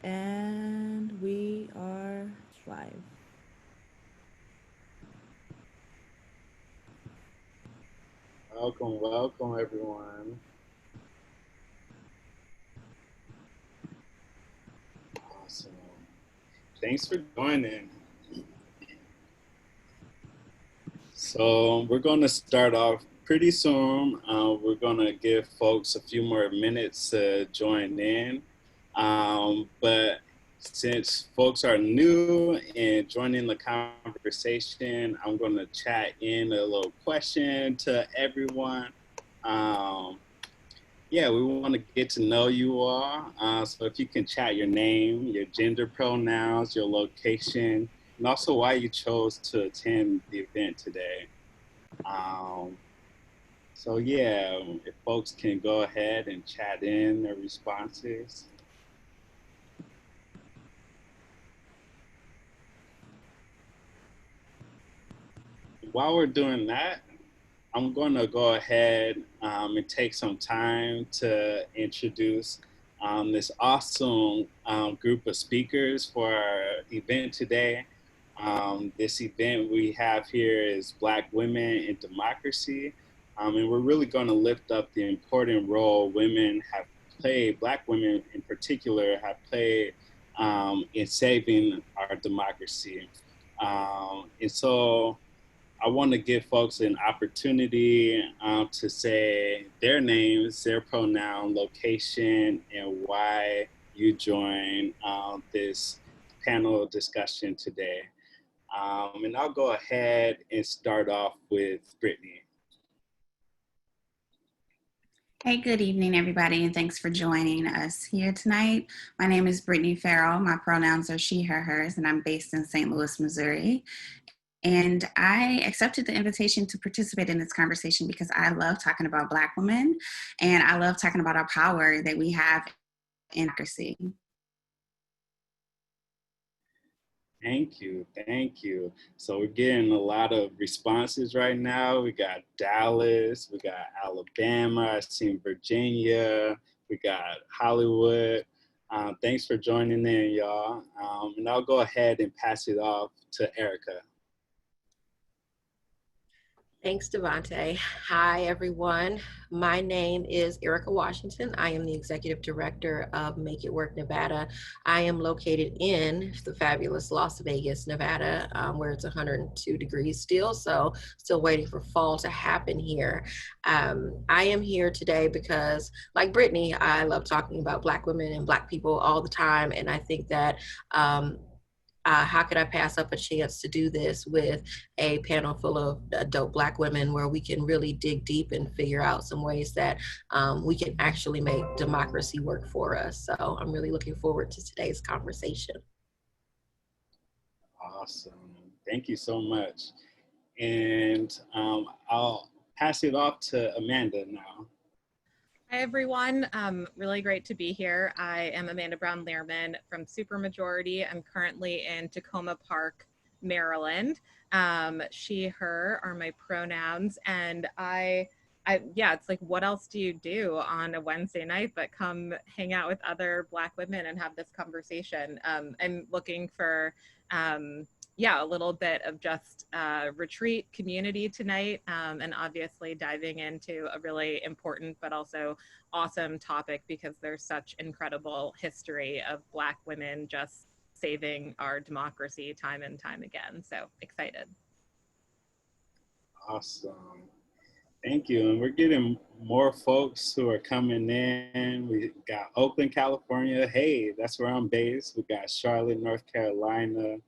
And we are live. Welcome, welcome everyone. Awesome. Thanks for joining. So we're going to start off pretty soon. We're going to give folks a few more minutes to join in. But since folks are new and joining the conversation, I'm going to chat in a little question to everyone. Um, Yeah, we want to get to know you all. So if you can chat your name, your gender pronouns, your location, and also why you chose to attend the event today. Um, so yeah, if folks can go ahead and chat in their responses. While we're doing that, I'm going to go ahead and take some time to introduce this awesome group of speakers for our event today. This event we have here is Black Women in Democracy, and we're really going to lift up the important role women have played, Black women in particular, have played in saving our democracy. And so I want to give folks an opportunity to say their names, their pronoun, location, and why you join this panel discussion today. And I'll go ahead and start off with Brittany. Hey, good evening, everybody, and thanks for joining us here tonight. My name is Brittany Farrell. My pronouns are she, her, hers, and I'm based in St. Louis, Missouri. And I accepted the invitation to participate in this conversation because I love talking about Black women and I love talking about our power that we have in democracy. Thank you. Thank you. So we're getting a lot of responses right now. We got Dallas, we got Alabama, I seen Virginia, we got Hollywood. Thanks for joining in, y'all. And I'll go ahead and pass it off to Erica. Thanks, Devante. Hi, everyone. My name is Erica Washington. I am the Executive Director of Make It Work Nevada. I am located in the fabulous Las Vegas, Nevada, where it's 102 degrees still, so still waiting for fall to happen here. I am here today because, like Brittany, I love talking about Black women and Black people all the time, and I think that how could I pass up a chance to do this with a panel full of dope Black women where we can really dig deep and figure out some ways that we can actually make democracy work for us. So I'm really looking forward to today's conversation. Awesome. Thank you so much. And I'll pass it off to Amanda now. Hi, everyone. Really great to be here. I am Amanda Brown Lehrman from Supermajority. I'm currently in Tacoma Park, Maryland. She, her are my pronouns. And yeah, it's like, what else do you do on a Wednesday night but come hang out with other Black women and have this conversation? I'm looking for, yeah, a little bit of just retreat community tonight, and obviously diving into a really important but also awesome topic because there's such incredible history of Black women just saving our democracy time and time again. So excited. Awesome. Thank you. And we're getting more folks who are coming in. We got Oakland, California. Hey, that's where I'm based. We got Charlotte, North Carolina.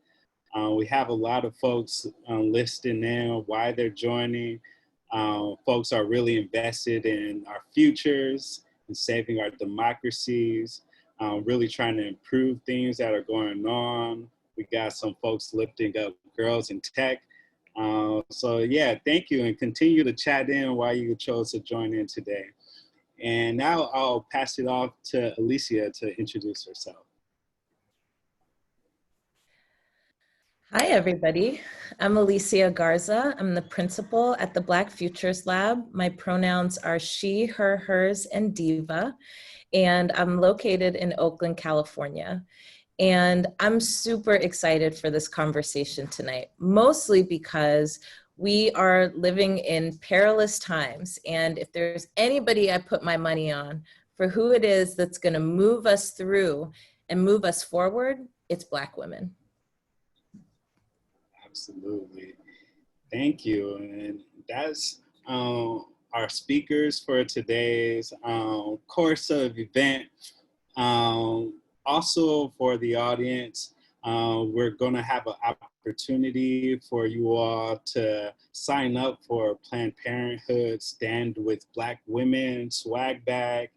We have a lot of folks listing in why they're joining. Folks are really invested in our futures and saving our democracies, really trying to improve things that are going on. We got some folks lifting up girls in tech. So yeah, thank you, and continue to chat in why you chose to join in today. And now I'll pass it off to Alicia to introduce herself. Hi, everybody. I'm Alicia Garza. I'm the principal at the Black Futures Lab. My pronouns are she, her, hers, and diva. and I'm located in Oakland, California. And I'm super excited for this conversation tonight, mostly because we are living in perilous times. And if there's anybody I put my money on for who it is that's going to move us through and move us forward, it's Black women. Absolutely. Thank you. And that's our speakers for today's course of event. Also for the audience, we're going to have an opportunity for you all to sign up for Planned Parenthood Stand with Black Women swag bag.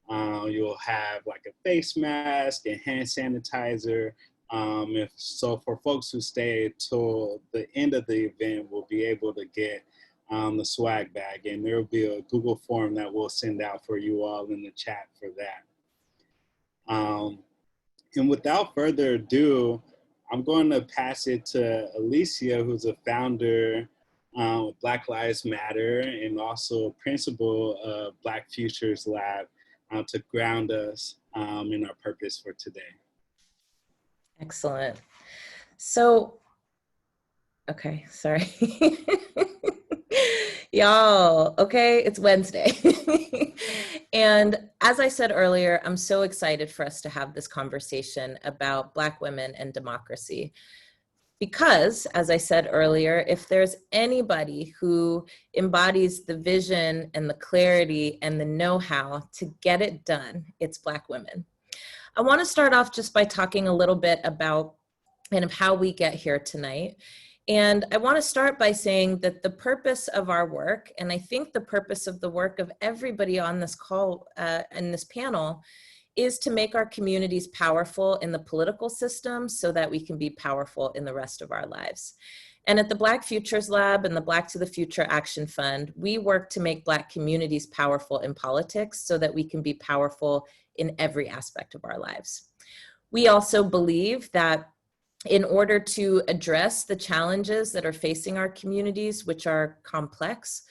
You'll have like a face mask and hand sanitizer. So for folks who stay till the end of the event, we'll be able to get the swag bag, and there will be a Google form that we'll send out for you all in the chat for that. And without further ado, I'm going to pass it to Alicia, who's a founder of Black Lives Matter and also principal of Black Futures Lab, to ground us in our purpose for today. Excellent. So, okay, sorry. Y'all, okay, it's Wednesday. And as I said earlier, I'm so excited for us to have this conversation about Black women and democracy. Because, as I said earlier, if there's anybody who embodies the vision and the clarity and the know-how to get it done, it's Black women. I want to start off just by talking a little bit about kind of how we get here tonight. And I want to start by saying that the purpose of our work, and I think the purpose of the work of everybody on this call and this panel, is to make our communities powerful in the political system so that we can be powerful in the rest of our lives. And at the Black Futures Lab and the Black to the Future Action Fund, we work to make Black communities powerful in politics so that we can be powerful in every aspect of our lives. We also believe that in order to address the challenges that are facing our communities, which are complex,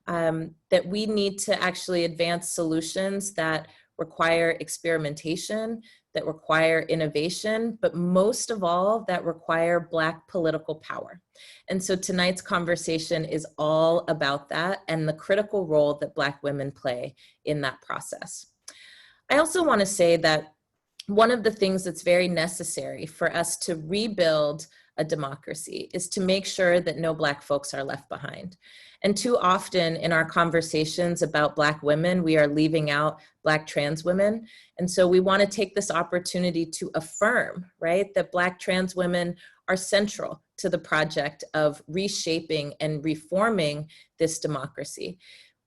that we need to actually advance solutions that require experimentation, that require innovation, but most of all, that require Black political power. And so tonight's conversation is all about that and the critical role that Black women play in that process. I also want to say that one of the things that's very necessary for us to rebuild a democracy is to make sure that no Black folks are left behind. And too often in our conversations about Black women, we are leaving out Black trans women. And so we want to take this opportunity to affirm, right, that Black trans women are central to the project of reshaping and reforming this democracy.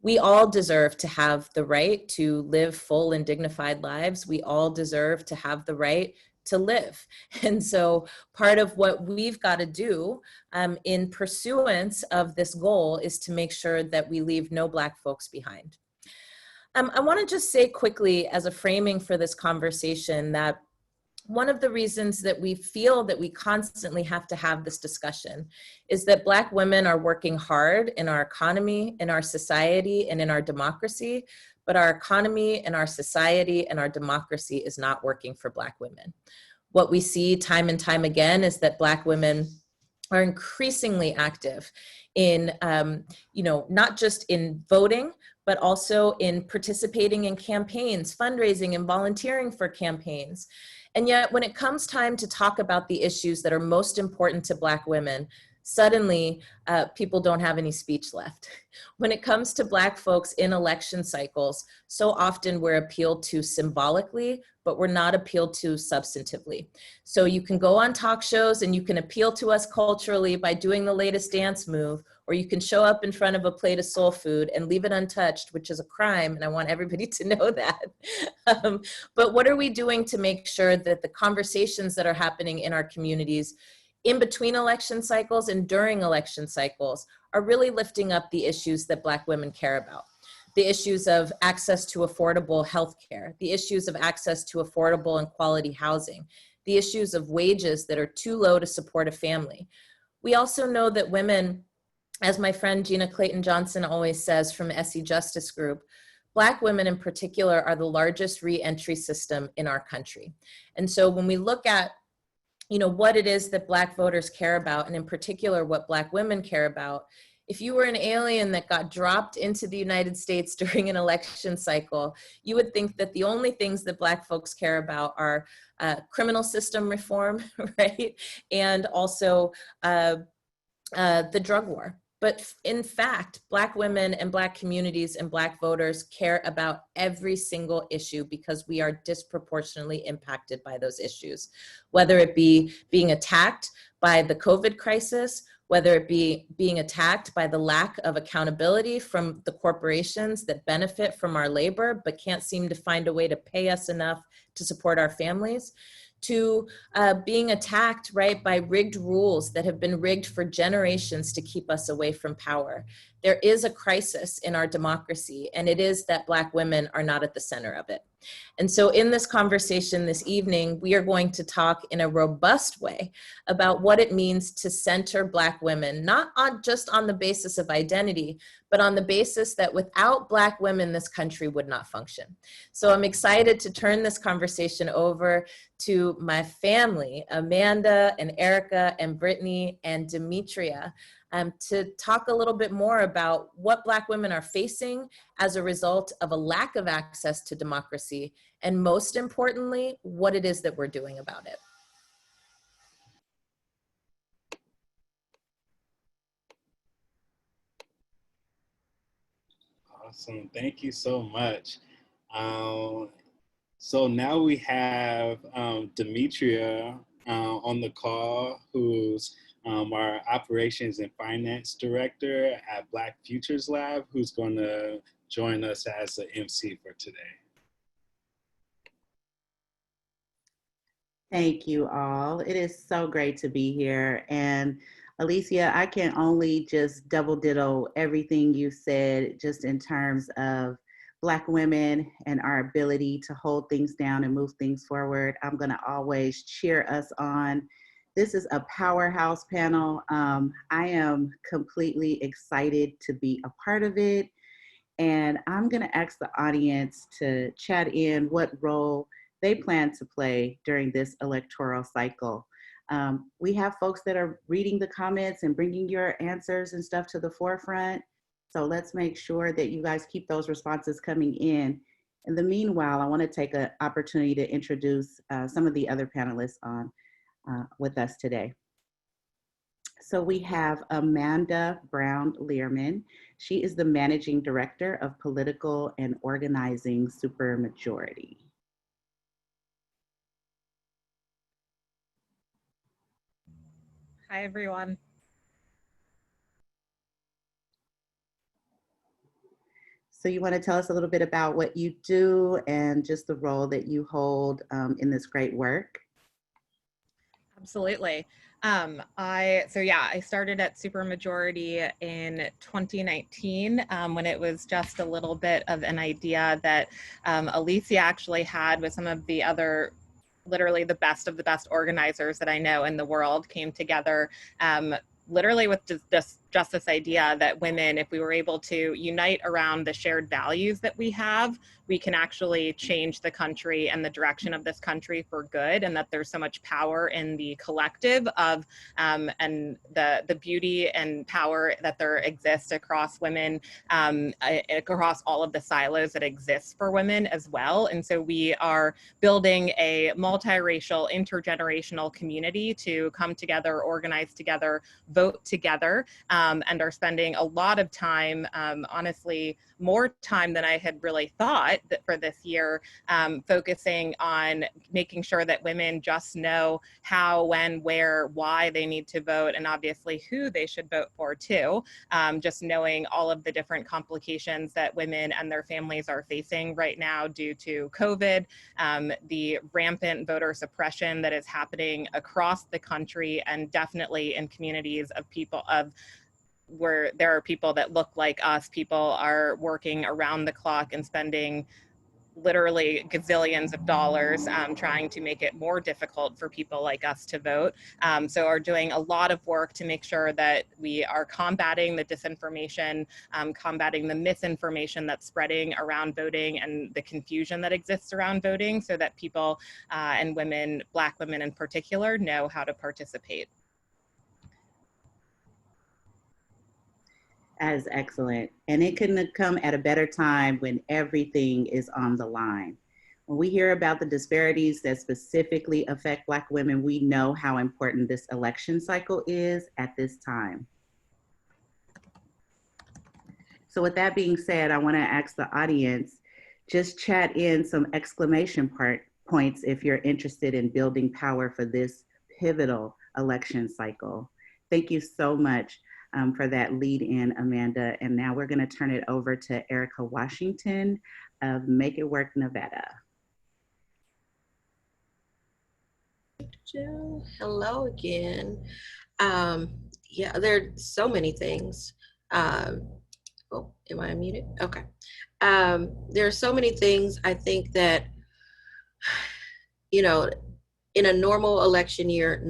We all deserve to have the right to live full and dignified lives. We all deserve to have the right to live. And so part of what we've got to do in pursuance of this goal is to make sure that we leave no Black folks behind. I want to just say quickly as a framing for this conversation that one of the reasons that we feel that we constantly have to have this discussion is that Black women are working hard in our economy, in our society, and in our democracy, but our economy and our society and our democracy is not working for Black women. What we see time and time again is that Black women are increasingly active in, not just in voting, but also in participating in campaigns, fundraising and volunteering for campaigns. And yet when it comes time to talk about the issues that are most important to Black women, suddenly people don't have any speech left. When it comes to Black folks in election cycles, so often we're appealed to symbolically, but we're not appealed to substantively. So you can go on talk shows and you can appeal to us culturally by doing the latest dance move, or you can show up in front of a plate of soul food and leave it untouched, which is a crime, and I want everybody to know that. But what are we doing to make sure that the conversations that are happening in our communities in between election cycles and during election cycles are really lifting up the issues that Black women care about? The issues of access to affordable health care, the issues of access to affordable and quality housing, the issues of wages that are too low to support a family. We also know that women, as my friend Gina Clayton Johnson always says from SE Justice Group, Black women in particular are the largest re-entry system in our country. And so when we look at what it is that Black voters care about, and in particular what Black women care about, if you were an alien that got dropped into the United States during an election cycle, you would think that the only things that Black folks care about are criminal system reform, right? And also the drug war. But in fact, Black women and Black communities and Black voters care about every single issue because we are disproportionately impacted by those issues, whether it be being attacked by the COVID crisis, whether it be being attacked by the lack of accountability from the corporations that benefit from our labor but can't seem to find a way to pay us enough to support our families, to being attacked, right, by rigged rules that have been rigged for generations to keep us away from power. There is a crisis in our democracy, and it is that Black women are not at the center of it. And so in this conversation this evening, we are going to talk in a robust way about what it means to center Black women, not just on the basis of identity, but on the basis that without Black women, this country would not function. So I'm excited to turn this conversation over to my family, Amanda and Erica and Brittany and Demetria, to talk a little bit more about what Black women are facing as a result of a lack of access to democracy, and most importantly, what it is that we're doing about it. Awesome, thank you so much. So now we have Demetria on the call, who's our Operations and Finance Director at Black Futures Lab, who's going to join us as the MC for today. Thank you all. It is so great to be here. And Alicia, I can only just double ditto everything you said just in terms of Black women and our ability to hold things down and move things forward. I'm going to always cheer us on. This is a powerhouse panel. I am completely excited to be a part of it. And I'm going to ask the audience to chat in what role they plan to play during this electoral cycle. We have folks that are reading the comments and bringing your answers and stuff to the forefront. So let's make sure that you guys keep those responses coming in. In the meanwhile, I want to take an opportunity to introduce some of the other panelists on with us today. So we have Amanda Brown Learman. She is the Managing Director of Political and Organizing Supermajority. Hi, everyone. So you want to tell us a little bit about what you do and just the role that you hold in this great work? Absolutely. I started at Supermajority in 2019 when it was just a little bit of an idea that Alicia actually had with some of the other, literally the best of the best organizers that I know in the world, came together literally with just this idea that women, if we were able to unite around the shared values that we have, we can actually change the country and the direction of this country for good, and that there's so much power in the collective of and the beauty and power that there exists across women, across all of the silos that exist for women as well. And so we are building a multiracial, intergenerational community to come together, organize together, vote together, and are spending a lot of time, honestly, more time than I had really thought that for this year, focusing on making sure that women just know how, when, where, why they need to vote, and obviously who they should vote for too. Just knowing all of the different complications that women and their families are facing right now due to COVID, the rampant voter suppression that is happening across the country, and definitely in communities of people where there are people that look like us. People are working around the clock and spending literally gazillions of dollars trying to make it more difficult for people like us to vote. So are doing a lot of work to make sure that we are combating the disinformation, combating the misinformation that's spreading around voting and the confusion that exists around voting, so that people and women, Black women in particular, know how to participate. That is excellent. And it couldn't have come at a better time when everything is on the line. When we hear about the disparities that specifically affect Black women, we know how important this election cycle is at this time. So with that being said, I want to ask the audience, just chat in some exclamation points if you're interested in building power for this pivotal election cycle. Thank you so much for that lead in, Amanda. And now we're going to turn it over to Erica Washington of Make It Work Nevada. Hello again. Yeah, there are so many things. Oh, am I unmuted? Okay. There are so many things I think that, you know, in a normal election year,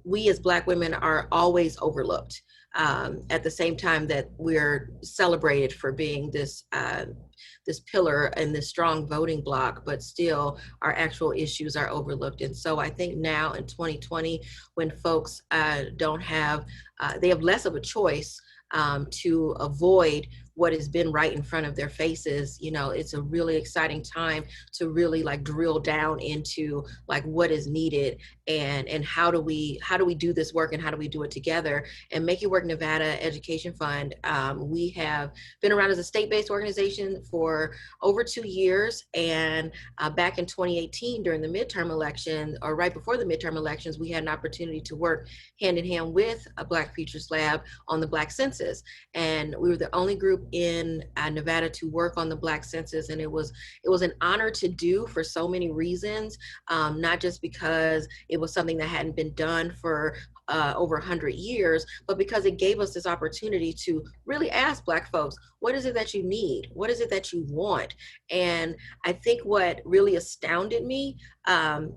we as Black women are always overlooked. At the same time that we're celebrated for being this pillar and this strong voting bloc, but still our actual issues are overlooked. And so I think now in 2020, when folks they have less of a choice to avoid what has been right in front of their faces, it's a really exciting time to really like drill down into like what is needed and how do we do this work and how do we do it together. And Make It Work Nevada Education Fund, we have been around as a state-based organization for over 2 years. And back in 2018, during the midterm election, or right before the midterm elections, we had an opportunity to work hand in hand with a Black Futures Lab on the Black Census. And we were the only group in Nevada to work on the Black Census. And it was an honor to do for so many reasons, not just because it was something that hadn't been done for over 100 years, but because it gave us this opportunity to really ask Black folks, what is it that you need? What is it that you want? And I think what really astounded me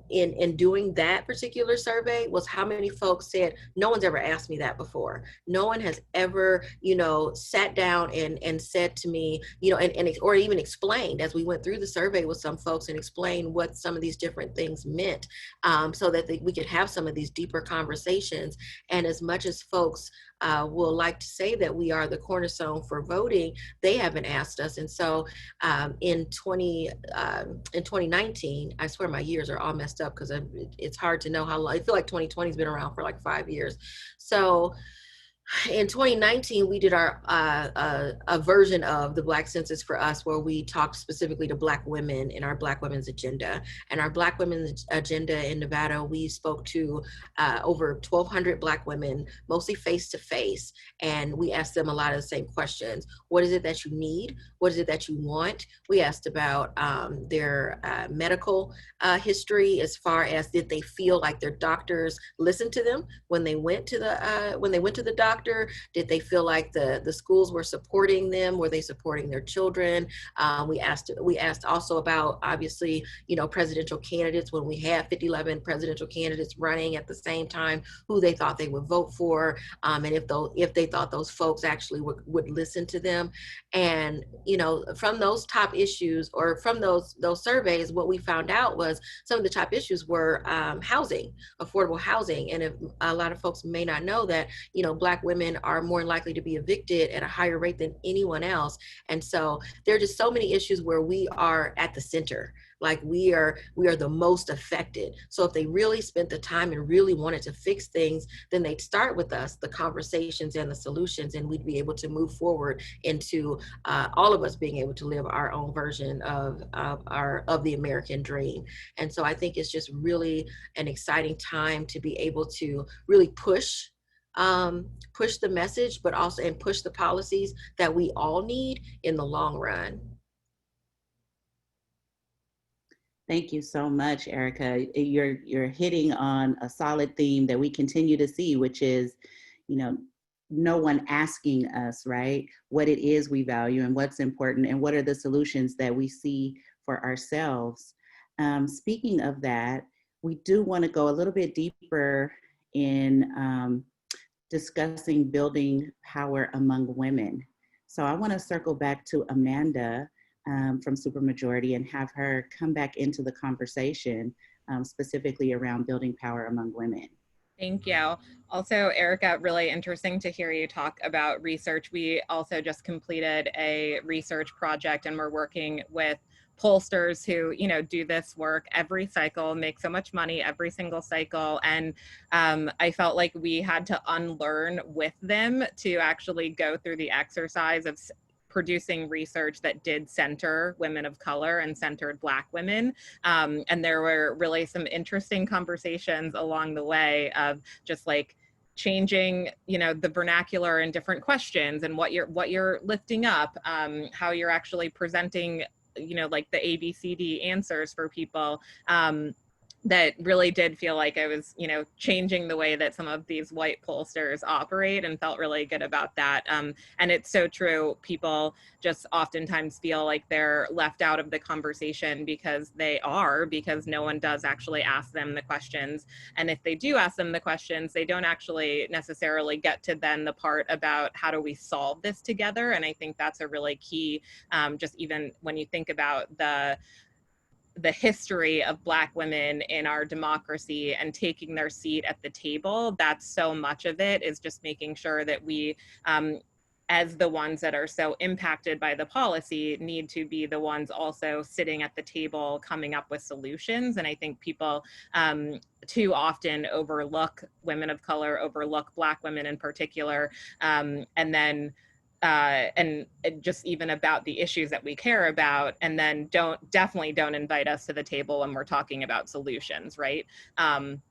in doing that particular survey was how many folks said, no one's ever asked me that before. No one has ever, sat down and said to me, or even explained, as we went through the survey with some folks and explained what some of these different things meant, so that we could have some of these deeper conversations. And as much as folks will like to say that we are the cornerstone for voting, they haven't asked us. And so in 2019, I swear my years are all messed up because it's hard to know how long. I feel like 2020 has been around for like 5 years. So in 2019, we did a version of the Black Census for Us, where we talked specifically to Black women in our Black Women's Agenda. And our Black Women's Agenda in Nevada, we spoke to over 1,200 Black women, mostly face-to-face. And we asked them a lot of the same questions. What is it that you need? What is it that you want? We asked about their medical history, as far as did they feel like their doctors listened to them when they went to the doctor? Did they feel like the schools were supporting them? Were they supporting their children? We asked also about, obviously, presidential candidates. When we had 11 presidential candidates running at the same time, who they thought they would vote for, and if they thought those folks actually would listen to them. And from those top issues, or from those surveys, what we found out was some of the top issues were housing, affordable housing. And if a lot of folks may not know that, Black women are more likely to be evicted at a higher rate than anyone else. And so there are just so many issues where we are at the center, like we are the most affected. So if they really spent the time and really wanted to fix things, then they'd start with us, the conversations and the solutions, and we'd be able to move forward into all of us being able to live our own version of the American dream. And so I think it's just really an exciting time to be able to really push the message, but also and push the policies that we all need in the long run. Thank you so much, Erica. You're hitting on a solid theme that we continue to see, which is, no one asking us, right, what it is we value and what's important and what are the solutions that we see for ourselves. Speaking of that, we do want to go a little bit deeper in discussing building power among women. So I want to circle back to Amanda from Supermajority and have her come back into the conversation specifically around building power among women. Thank you. Also, Erica, really interesting to hear you talk about research. We also just completed a research project and we're working with pollsters who, you know, do this work every cycle, make so much money every single cycle. And I felt like we had to unlearn with them to actually go through the exercise of producing research that did center women of color and centered Black women. And there were really some interesting conversations along the way of just like changing, you know, the vernacular and different questions and what you're lifting up, how you're actually presenting, you know, like the ABCD answers for people. That really did feel like I was, you know, changing the way that some of these white pollsters operate and felt really good about that. And it's so true. People just oftentimes feel like they're left out of the conversation because no one does actually ask them the questions. And if they do ask them the questions, they don't actually necessarily get to then the part about how do we solve this together. And I think that's a really key, just even when you think about the history of Black women in our democracy and taking their seat at the table. That's so much of it is just making sure that we, as the ones that are so impacted by the policy, need to be the ones also sitting at the table coming up with solutions. And I think people too often overlook women of color, overlook Black women in particular, and just even about the issues that we care about, and then definitely don't invite us to the table when we're talking about solutions, right? And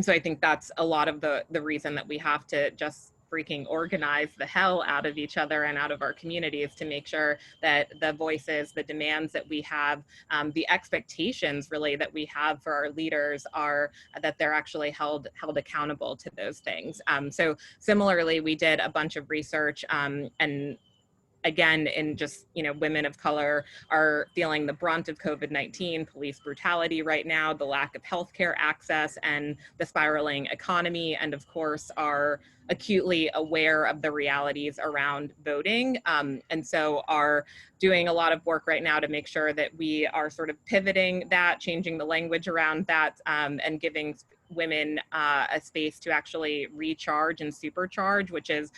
so I think that's a lot of the reason that we have to just freaking organize the hell out of each other and out of our communities to make sure that the voices, the demands that we have, the expectations really that we have for our leaders are that they're actually held accountable to those things. So similarly, we did a bunch of research and again, in just, you know, women of color are feeling the brunt of COVID-19, police brutality right now, the lack of healthcare access and the spiraling economy, and of course are acutely aware of the realities around voting. And so are doing a lot of work right now to make sure that we are sort of pivoting that, changing the language around that, and giving women a space to actually recharge and supercharge, which is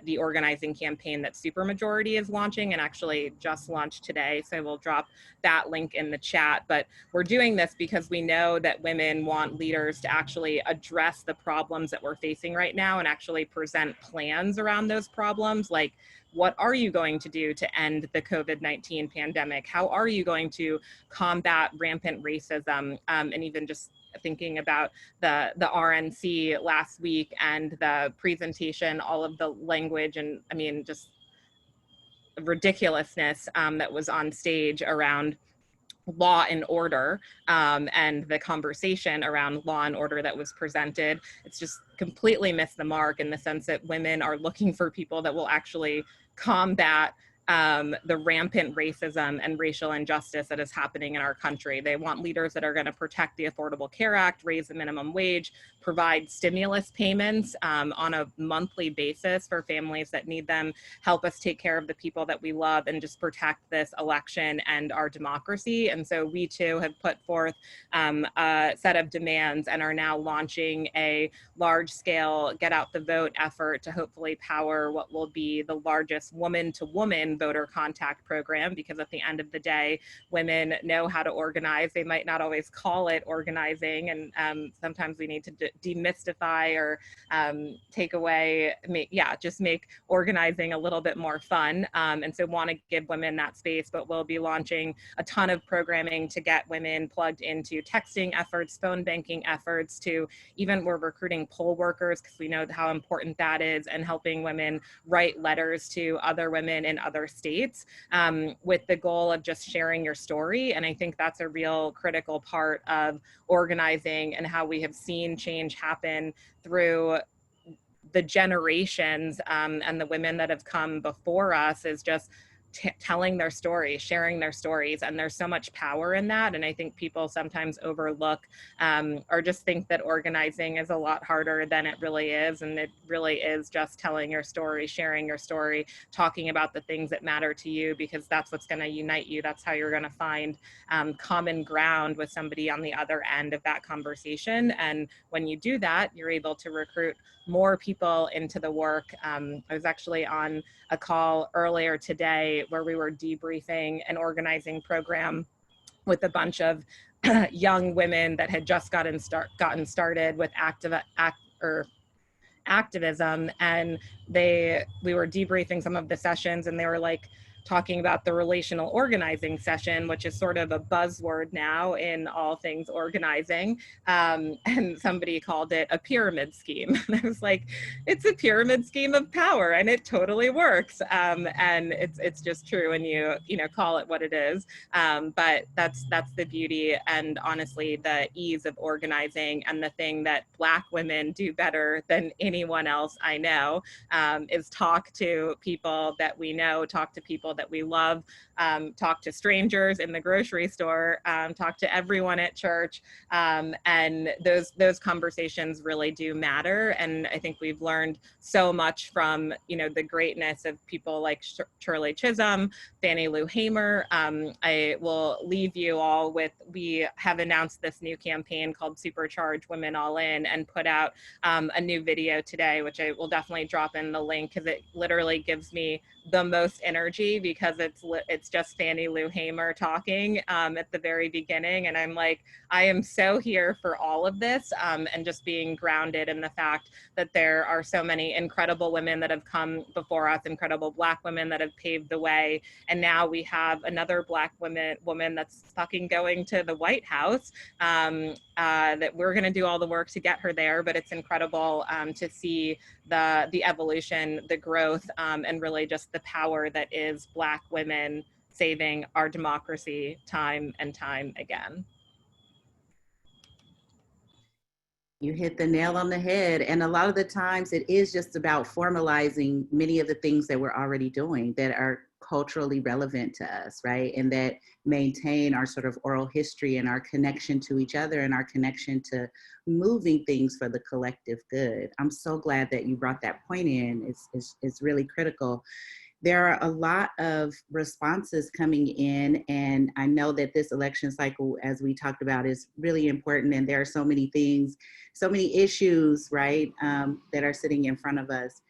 the organizing campaign that Supermajority is launching and actually just launched today. So we'll drop that link in the chat. But we're doing this because we know that women want leaders to actually address the problems that we're facing right now and actually present plans around those problems. Like, what are you going to do to end the COVID-19 pandemic? How are you going to combat rampant racism? And even just thinking about the RNC last week and the presentation, all of the language and I mean, just ridiculousness that was on stage around law and order, and the conversation around law and order that was presented. It's just completely missed the mark in the sense that women are looking for people that will actually combat the rampant racism and racial injustice that is happening in our country. They want leaders that are going to protect the Affordable Care Act, raise the minimum wage, provide stimulus payments on a monthly basis for families that need them, help us take care of the people that we love, and just protect this election and our democracy. And so we too have put forth a set of demands and are now launching a large-scale get out the vote effort to hopefully power what will be the largest woman-to-woman voter contact program, because at the end of the day, women know how to organize. They might not always call it organizing, and sometimes we need to demystify or take away, just make organizing a little bit more fun. And so want to give women that space, but we'll be launching a ton of programming to get women plugged into texting efforts, phone banking efforts, to even we're recruiting poll workers because we know how important that is, and helping women write letters to other women in other states with the goal of just sharing your story. And I think that's a real critical part of organizing and how we have seen change happen through the generations and the women that have come before us is just telling their stories, sharing their stories. And there's so much power in that. And I think people sometimes overlook or just think that organizing is a lot harder than it really is. And it really is just telling your story, sharing your story, talking about the things that matter to you, because that's what's going to unite you. That's how you're going to find common ground with somebody on the other end of that conversation. And when you do that, you're able to recruit more people into the work. I was actually on a call earlier today where we were debriefing an organizing program with a bunch of young women that had just gotten started with activism, and we were debriefing some of the sessions, and they were like talking about the relational organizing session, which is sort of a buzzword now in all things organizing. And somebody called it a pyramid scheme. And I was like, it's a pyramid scheme of power, and it totally works. And it's just true when you call it what it is. But that's the beauty and honestly the ease of organizing. And the thing that Black women do better than anyone else I know is talk to people that we know, talk to people that we love, talk to strangers in the grocery store, talk to everyone at church. And those conversations really do matter. And I think we've learned so much from, the greatness of people like Shirley Chisholm, Fannie Lou Hamer. I will leave you all with, we have announced this new campaign called Supercharge Women All In, and put out a new video today, which I will definitely drop in the link, because it literally gives me the most energy, because it's just Fannie Lou Hamer talking at the very beginning. And I'm like, I am so here for all of this, and just being grounded in the fact that there are so many incredible women that have come before us, incredible Black women that have paved the way. And now we have another Black woman that's fucking going to the White House, that we're going to do all the work to get her there. But it's incredible to see the evolution, the growth, and really just the power that is Black women saving our democracy time and time again. You hit the nail on the head. And a lot of the times it is just about formalizing many of the things that we're already doing that are culturally relevant to us, right? And that maintain our sort of oral history and our connection to each other and our connection to moving things for the collective good. I'm so glad that you brought that point in. It's really critical. There are a lot of responses coming in, and I know that this election cycle, as we talked about, is really important, and there are so many things, so many issues, right, that are sitting in front of us.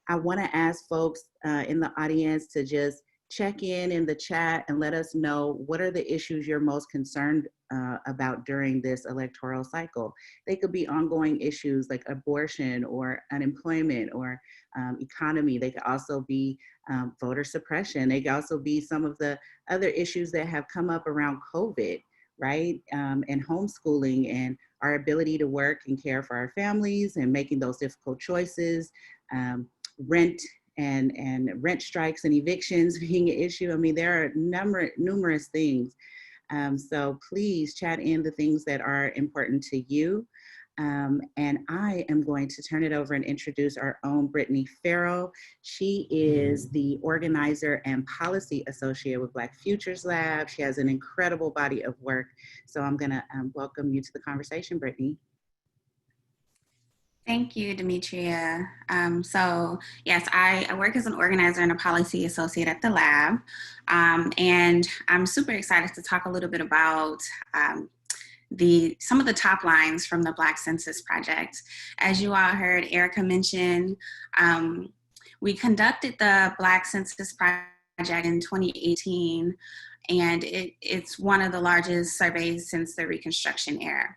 I want to ask folks in the audience to just check in the chat and let us know what are the issues you're most concerned about during this electoral cycle. They could be ongoing issues like abortion or unemployment or economy. They could also be voter suppression. They could also be some of the other issues that have come up around COVID, right? And homeschooling and our ability to work and care for our families and making those difficult choices, rent and rent strikes and evictions being an issue. I mean, there are numerous things. So please chat in the things that are important to you. And I am going to turn it over and introduce our own Brittany Farrell. She is the organizer and policy associate with Black Futures Lab. She has an incredible body of work. So I'm gonna welcome you to the conversation, Brittany. Thank you, Demetria. So yes, I work as an organizer and a policy associate at the lab. And I'm super excited to talk a little bit about some of the top lines from the Black Census Project. As you all heard Erica mention, we conducted the Black Census Project in 2018, and it's one of the largest surveys since the Reconstruction era.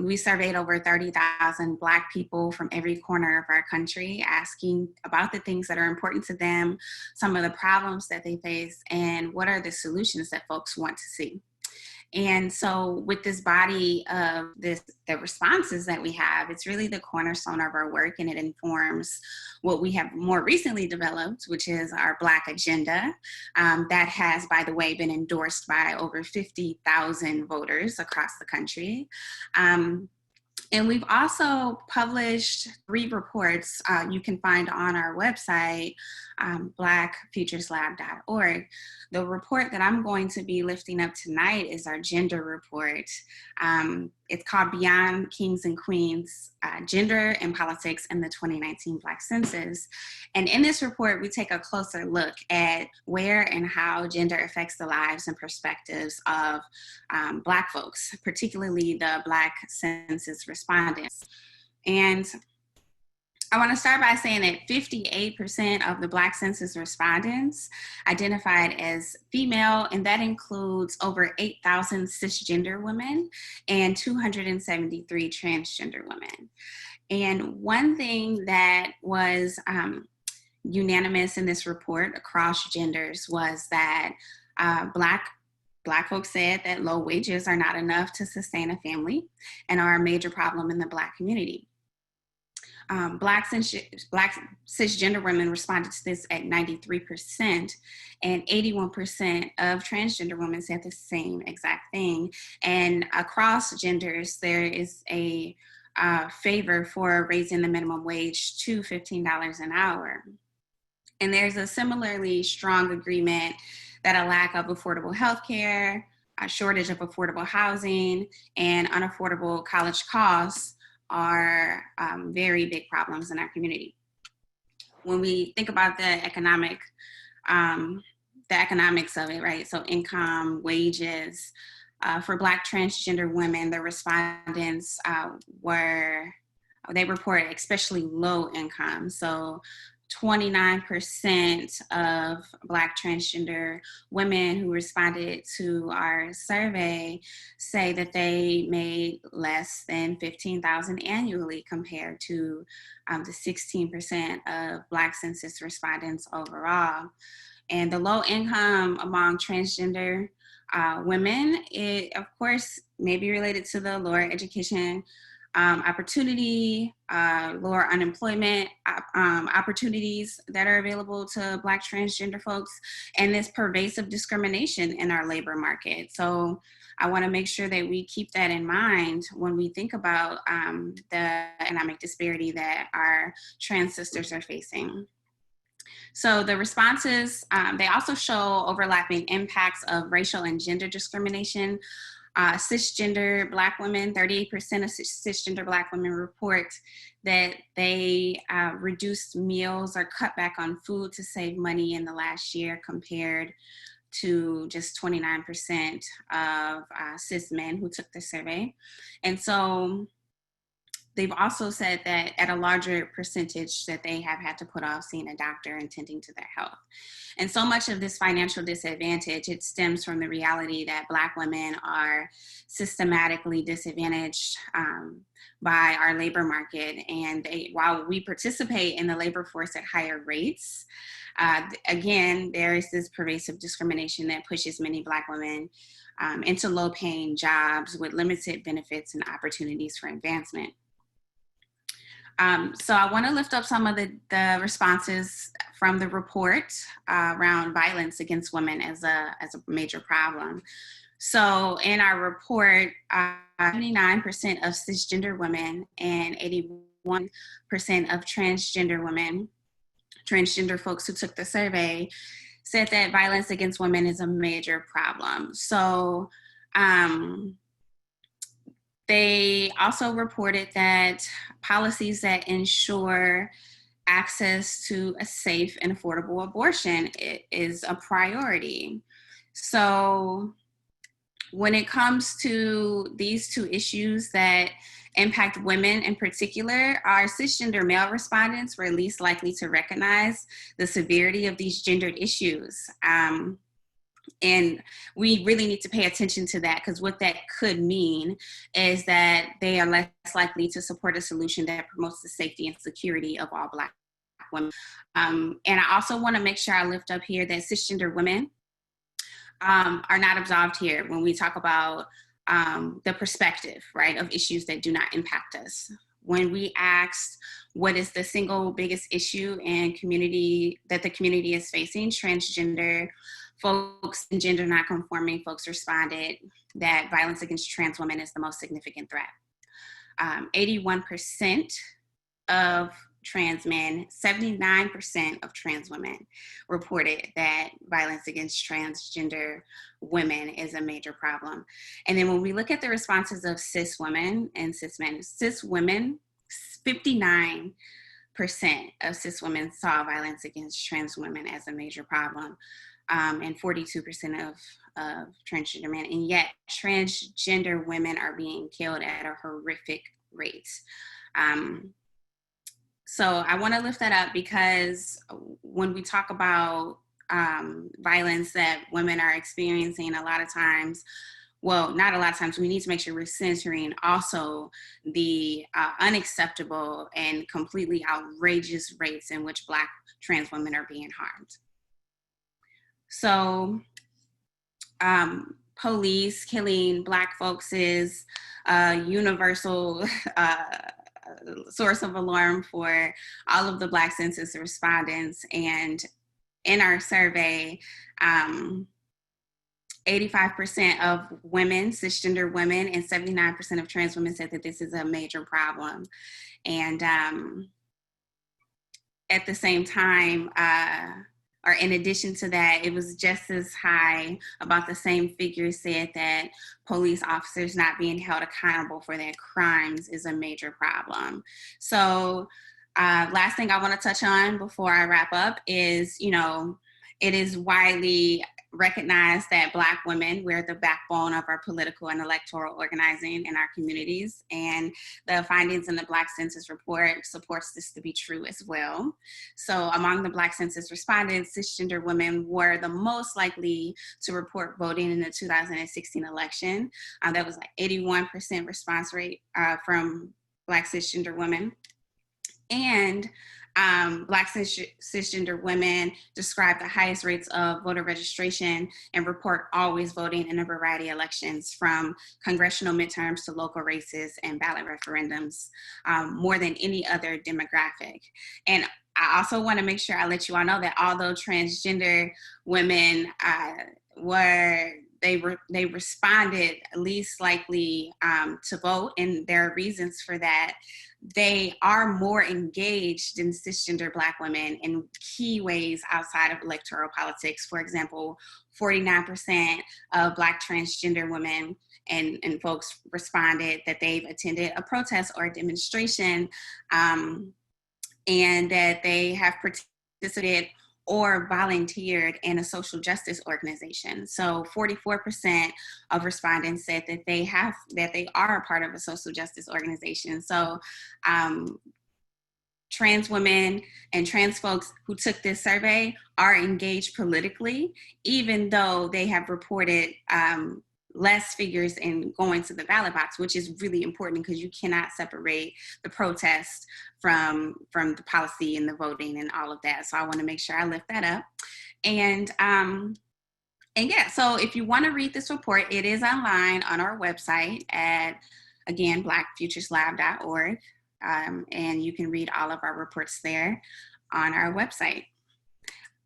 We surveyed over 30,000 Black people from every corner of our country, asking about the things that are important to them, some of the problems that they face, and what are the solutions that folks want to see. And so with this body of the responses that we have, it's really the cornerstone of our work, and it informs what we have more recently developed, which is our Black Agenda. That has, by the way, been endorsed by over 50,000 voters across the country. And we've also published 3 reports you can find on our website, blackfutureslab.org. The report that I'm going to be lifting up tonight is our gender report. It's called Beyond Kings and Queens, Gender and Politics in the 2019 Black Census. And in this report, we take a closer look at where and how gender affects the lives and perspectives of Black folks, particularly the Black census respondents. And I want to start by saying that 58% of the Black census respondents identified as female, and that includes over 8,000 cisgender women and 273 transgender women. And one thing that was unanimous in this report across genders was that Black folks said that low wages are not enough to sustain a family and are a major problem in the Black community. Black cisgender women responded to this at 93%, and 81% of transgender women said the same exact thing. And across genders, there is a favor for raising the minimum wage to $15 an hour. And there's a similarly strong agreement that a lack of affordable health care, a shortage of affordable housing, and unaffordable college costs are very big problems in our community. When we think about the economics of it, right? So income, wages, for Black transgender women, the respondents they report especially low income. So 29% of Black transgender women who responded to our survey say that they made less than $15,000 annually compared to the 16% of Black census respondents overall. And the low income among transgender women, it of course may be related to the lower education opportunity, lower unemployment opportunities that are available to Black transgender folks, and this pervasive discrimination in our labor market. So I want to make sure that we keep that in mind when we think about the economic disparity that our trans sisters are facing. So the responses, they also show overlapping impacts of racial and gender discrimination. Cisgender Black women, 38% of cisgender Black women report that they reduced meals or cut back on food to save money in the last year compared to just 29% of cis men who took the survey. And so they've also said that at a larger percentage that they have had to put off seeing a doctor and tending to their health. And so much of this financial disadvantage, it stems from the reality that Black women are systematically disadvantaged by our labor market. And while we participate in the labor force at higher rates, again, there is this pervasive discrimination that pushes many Black women into low-paying jobs with limited benefits and opportunities for advancement. So I want to lift up some of the responses from the report around violence against women as a major problem. So in our report, 79% of cisgender women and 81% of transgender women, transgender folks who took the survey, said that violence against women is a major problem. So they also reported that policies that ensure access to a safe and affordable abortion is a priority. So when it comes to these two issues that impact women in particular, our cisgender male respondents were least likely to recognize the severity of these gendered issues. And we really need to pay attention to that, because what that could mean is that they are less likely to support a solution that promotes the safety and security of all Black women. And I also want to make sure I lift up here that cisgender women are not absolved here when we talk about the perspective, right, of issues that do not impact us. When we asked what is the single biggest issue in community that the community is facing, transgender folks and gender nonconforming folks responded that violence against trans women is the most significant threat. 81% of trans men, 79% of trans women reported that violence against transgender women is a major problem. And then when we look at the responses of cis women and cis men, cis women, 59% of cis women saw violence against trans women as a major problem, and 42% of transgender men. And yet transgender women are being killed at a horrific rate. So I want to lift that up because when we talk about violence that women are experiencing, a lot of times, well, not a lot of times, we need to make sure we're centering also the unacceptable and completely outrageous rates in which Black trans women are being harmed. So police killing Black folks is a universal source of alarm for all of the Black census respondents. And in our survey, 85% of women, cisgender women, and 79% of trans women said that this is a major problem. And at the same time, or in addition to that, it was just as high, about the same figure said that police officers not being held accountable for their crimes is a major problem. So last thing I want to touch on before I wrap up is, it is widely recognized that Black women, we're the backbone of our political and electoral organizing in our communities. And the findings in the Black Census Report supports this to be true as well. So among the Black Census respondents, cisgender women were the most likely to report voting in the 2016 election. That was like 81% response rate from Black cisgender women. And Black cisgender women describe the highest rates of voter registration and report always voting in a variety of elections, from congressional midterms to local races and ballot referendums, more than any other demographic. And I also want to make sure I let you all know that although transgender women they responded least likely to vote, and there are reasons for that. They are more engaged than cisgender Black women in key ways outside of electoral politics. For example, 49% of Black transgender women and folks responded that they've attended a protest or a demonstration, and that they have participated or volunteered in a social justice organization. So 44% of respondents said that they are a part of a social justice organization. So trans women and trans folks who took this survey are engaged politically, even though they have reported less figures in going to the ballot box, which is really important because you cannot separate the protest from the policy and the voting and all of that. So I want to make sure I lift that up. And yeah, so if you want to read this report, it is online on our website at, again, blackfutureslab.org. And you can read all of our reports there on our website.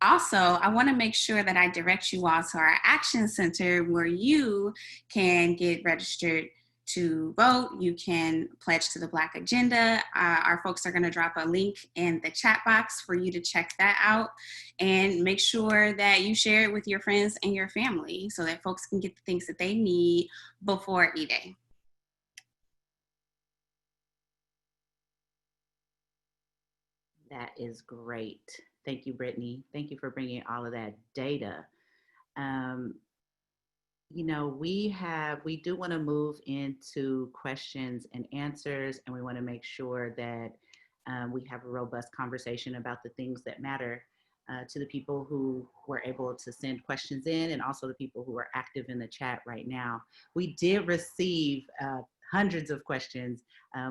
Also, I want to make sure that I direct you all to our Action Center, where you can get registered to vote. You can pledge to the Black Agenda. Our folks are going to drop a link in the chat box for you to check that out, and make sure that you share it with your friends and your family so that folks can get the things that they need before E-Day. That is great. Thank you, Brittany. Thank you for bringing all of that data. We do want to move into questions and answers, and we want to make sure that we have a robust conversation about the things that matter to the people who were able to send questions in, and also the people who are active in the chat right now. We did receive hundreds of questions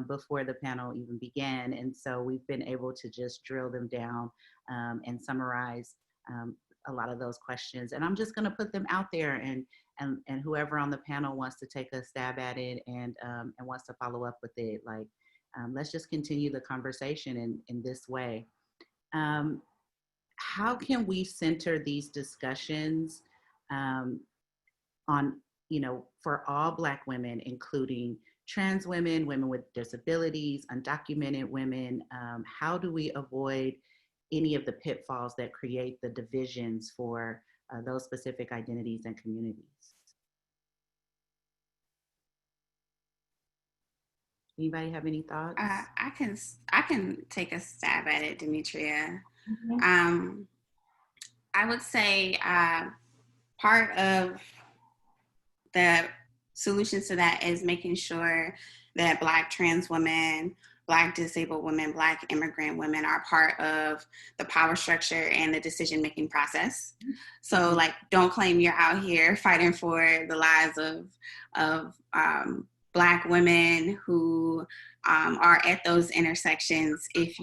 before the panel even began. And so we've been able to just drill them down and summarize a lot of those questions. And I'm just gonna put them out there, and whoever on the panel wants to take a stab at it and wants to follow up with it, let's just continue the conversation in this way. How can we center these discussions on, for all Black women, including trans women, women with disabilities, undocumented women? How do we avoid any of the pitfalls that create the divisions for those specific identities and communities? Anybody have any thoughts? I can take a stab at it, Demetria. I would say part of the solutions to that is making sure that Black trans women, Black disabled women, Black immigrant women are part of the power structure and the decision-making process. So like, don't claim you're out here fighting for the lives of Black women who are at those intersections if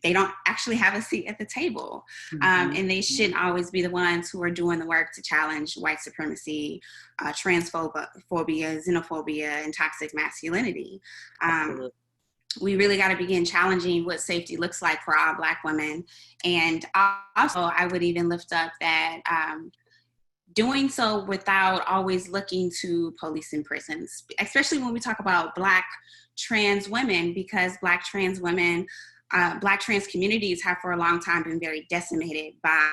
they don't actually have a seat at the table. And they shouldn't always be the ones who are doing the work to challenge white supremacy, transphobia, xenophobia, and toxic masculinity. We really got to begin challenging what safety looks like for all Black women. And also, I would even lift up that doing so without always looking to police and prisons, especially when we talk about Black trans women, because Black trans women, Black trans communities have for a long time been very decimated by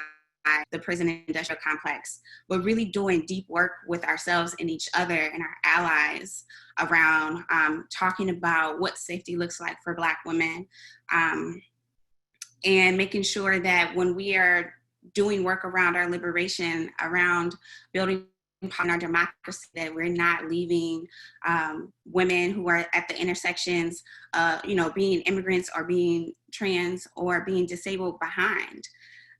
the prison industrial complex. We're really doing deep work with ourselves and each other and our allies around talking about what safety looks like for Black women, and making sure that when we are doing work around our liberation, around building our democracy, that we're not leaving women who are at the intersections, being immigrants or being trans or being disabled behind.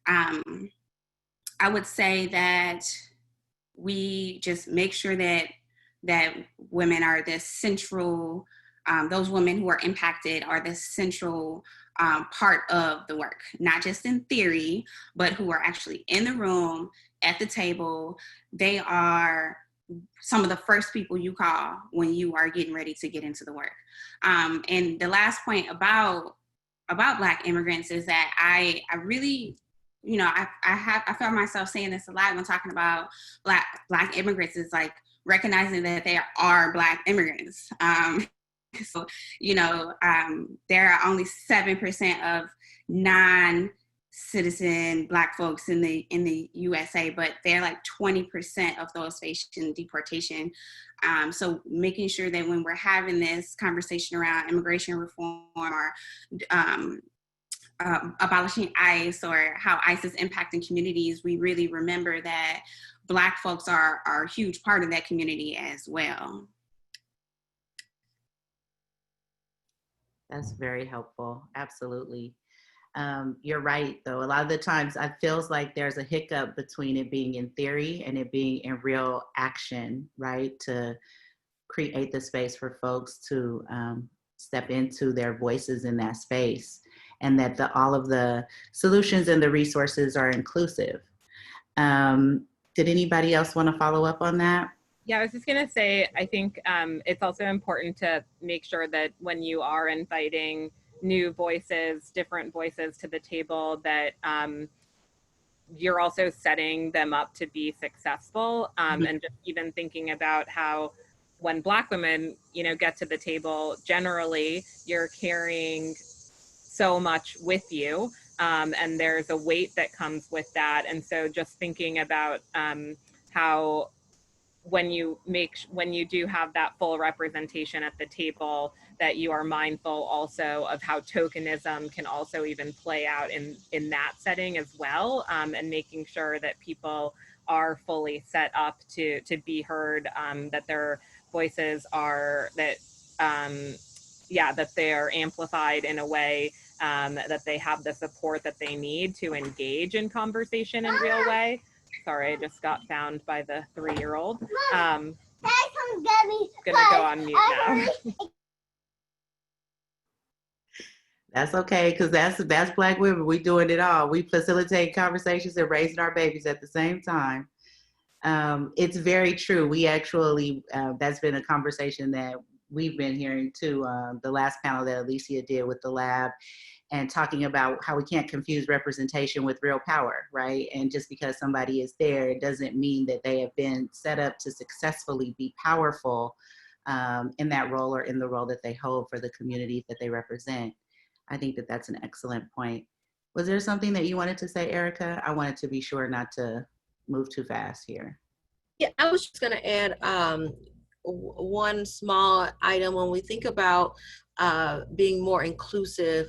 I would say that we just make sure that women are this central, those women who are impacted are the central part of the work, not just in theory, but who are actually in the room, at the table. They are some of the first people you call when you are getting ready to get into the work. And the last point about Black immigrants is that I really, I felt myself saying this a lot when talking about Black immigrants, is like recognizing that they are Black immigrants. So, there are only 7% of non-citizen Black folks in the USA, but they're like 20% of those facing deportation. So making sure that when we're having this conversation around immigration reform or abolishing ICE or how ICE is impacting communities, we really remember that Black folks are a huge part of that community as well. That's very helpful. Absolutely. You're right, though. A lot of the times it feels like there's a hiccup between it being in theory and it being in real action, right? To create the space for folks to step into their voices in that space, and that all of the solutions and the resources are inclusive. Did anybody else want to follow up on that? Yeah, I was just going to say, I think it's also important to make sure that when you are inviting new voices, different voices to the table, that you're also setting them up to be successful. And just even thinking about how when Black women, get to the table, generally you're carrying so much with you, and there's a weight that comes with that. And so just thinking about how when you do have that full representation at the table, that you are mindful also of how tokenism can also even play out in that setting as well, and making sure that people are fully set up to be heard, that their voices are, that they're amplified in a way, that they have the support that they need to engage in conversation in real way. Sorry, I just got found by the 3-year-old. Gonna go on mute now. That's okay, because that's Black women. We doing it all. We facilitate conversations and raising our babies at the same time. It's very true. We actually, that's been a conversation that we've been hearing too. The last panel that Alicia did with the lab, and talking about how we can't confuse representation with real power, right? And just because somebody is there, it doesn't mean that they have been set up to successfully be powerful in that role or in the role that they hold for the communities that they represent. I think that that's an excellent point. Was there something that you wanted to say, Erica? I wanted to be sure not to move too fast here. Yeah, I was just going to add one small item. When we think about being more inclusive,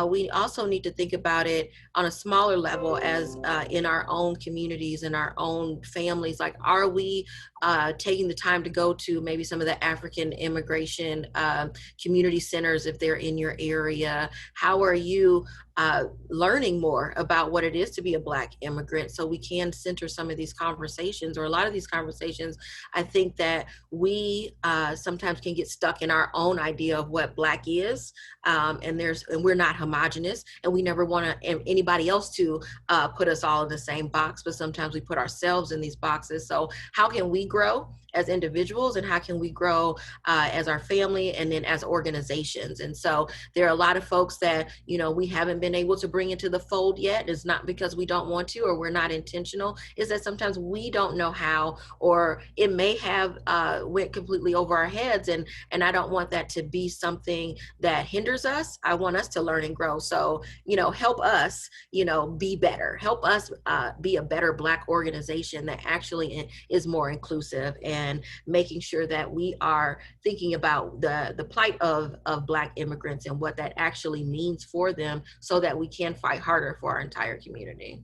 we also need to think about it on a smaller level as in our own communities, in our own families. Like, are we taking the time to go to maybe some of the African immigration community centers if they're in your area? How are you learning more about what it is to be a Black immigrant, so we can center some of these conversations, or a lot of these conversations? I think that we sometimes can get stuck in our own idea of what Black is, and we're not homogenous, and we never want anybody else to put us all in the same box, but sometimes we put ourselves in these boxes. So how can we grow as individuals, and how can we grow as our family, and then as organizations? And so there are a lot of folks that, you know, we haven't been able to bring into the fold yet. It's not because we don't want to, or we're not intentional. It's that sometimes we don't know how, or it may have went completely over our heads, and I don't want that to be something that hinders us. I want us to learn and grow. So, you know, help us, you know, be better. Help us be a better Black organization that actually is more inclusive, and making sure that we are thinking about the plight of Black immigrants and what that actually means for them, so that we can fight harder for our entire community.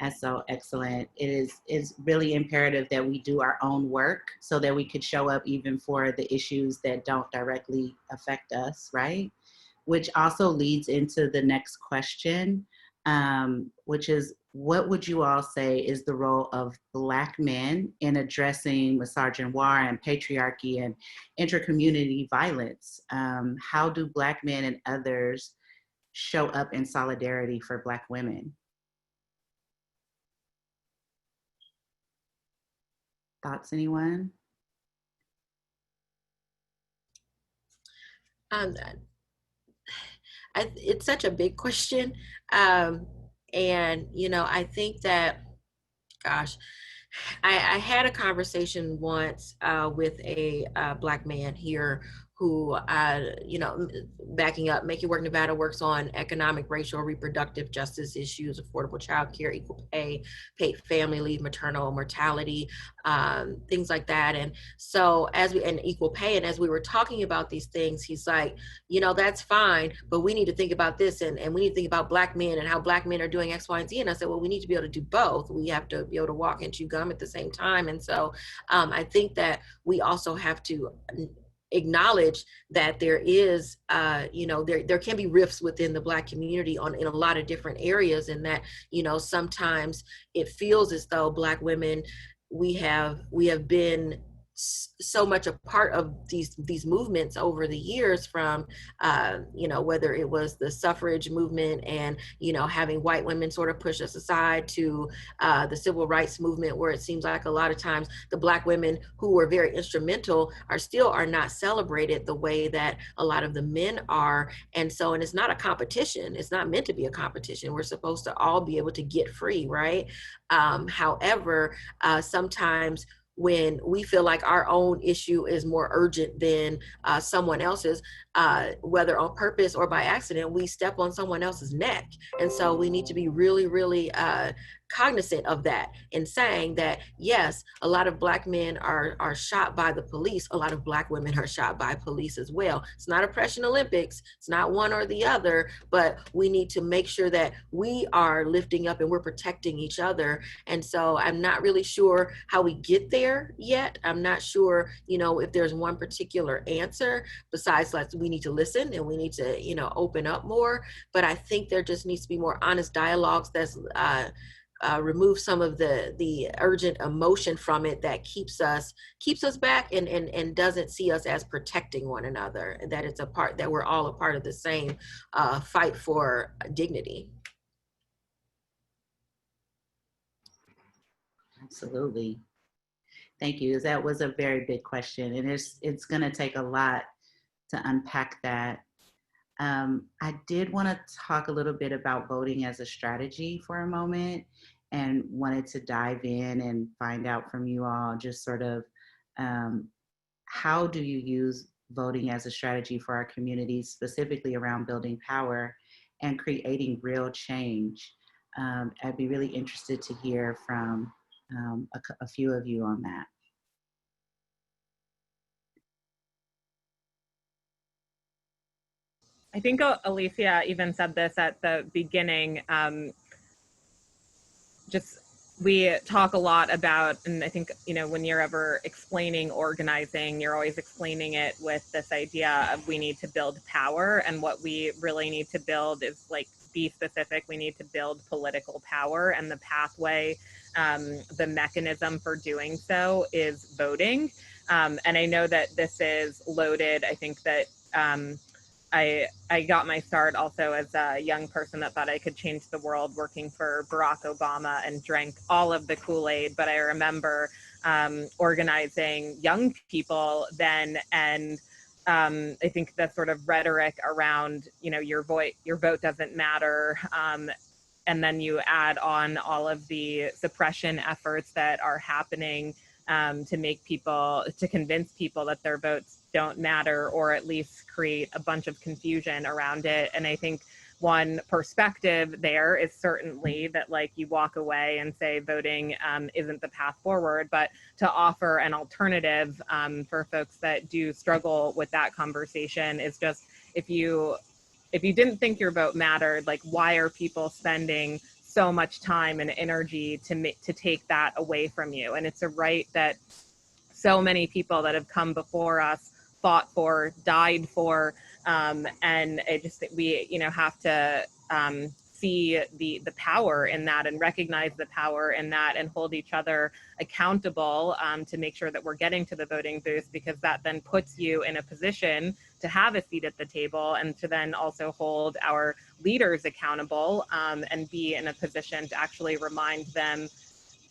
That's so excellent. It's really imperative that we do our own work so that we could show up even for the issues that don't directly affect us, right? Which also leads into the next question, which is, what would you all say is the role of Black men in addressing misogynoir and patriarchy and inter-community violence? How do Black men and others show up in solidarity for Black women? Thoughts, anyone? It's such a big question. And, you know, I think that, gosh, I had a conversation once with a Black man here who, you know, backing up, Make It Work Nevada works on economic, racial, reproductive justice issues, affordable child care, equal pay, paid family leave, maternal mortality, things like that. And so and equal pay, and as we were talking about these things, he's like, you know, that's fine, but we need to think about this, and we need to think about Black men and how Black men are doing X, Y, and Z. And I said, well, we need to be able to do both. We have to be able to walk and chew gum at the same time. And so I think that we also have to acknowledge that there is, you know, there can be rifts within the Black community in a lot of different areas, and that, you know, sometimes it feels as though Black women, we have been so much a part of these movements over the years, from you know, whether it was the suffrage movement and, you know, having white women sort of push us aside, to the civil rights movement, where it seems like a lot of times the Black women who were very instrumental are not celebrated the way that a lot of the men are. And so, and it's not a competition. It's not meant to be a competition. We're supposed to all be able to get free, right? However, sometimes when we feel like our own issue is more urgent than someone else's, whether on purpose or by accident, we step on someone else's neck. And so we need to be really, really cognizant of that, and saying that, yes, a lot of Black men are shot by the police. A lot of Black women are shot by police as well. It's not oppression Olympics. It's not one or the other, but we need to make sure that we are lifting up and we're protecting each other. And so I'm not really sure how we get there yet. I'm not sure, you know, if there's one particular answer, besides, like, we need to listen and we need to, you know, open up more. But I think there just needs to be more honest dialogues that's remove some of the urgent emotion from it that keeps us back, and doesn't see us as protecting one another, and that it's that we're all a part of the same fight for dignity. Absolutely. Thank you. That was a very big question, and it's going to take a lot to unpack that. I did want to talk a little bit about voting as a strategy for a moment, and wanted to dive in and find out from you all just sort of how do you use voting as a strategy for our communities, specifically around building power and creating real change? I'd be really interested to hear from a few of you on that. I think Alicia even said this at the beginning. Just we talk a lot about, and I think, you know, when you're ever explaining organizing, you're always explaining it with this idea of we need to build power, and what we really need to build is, like, be specific. We need to build political power, and the pathway, the mechanism for doing so is voting. And I know that this is loaded. I think that I got my start also as a young person that thought I could change the world, working for Barack Obama, and drank all of the Kool-Aid. But I remember organizing young people then, and I think the sort of rhetoric around, you know, your vote doesn't matter. And then you add on all of the suppression efforts that are happening to convince people that their votes don't matter, or at least create a bunch of confusion around it. And I think one perspective there is certainly that, like, you walk away and say voting isn't the path forward, but to offer an alternative for folks that do struggle with that conversation is just, if you didn't think your vote mattered, like, why are people spending so much time and energy to take that away from you? And it's a right that so many people that have come before us fought for, died for, and it just, we, you know, have to see the power in that, and recognize the power in that, and hold each other accountable to make sure that we're getting to the voting booth, because that then puts you in a position to have a seat at the table, and to then also hold our leaders accountable, and be in a position to actually remind them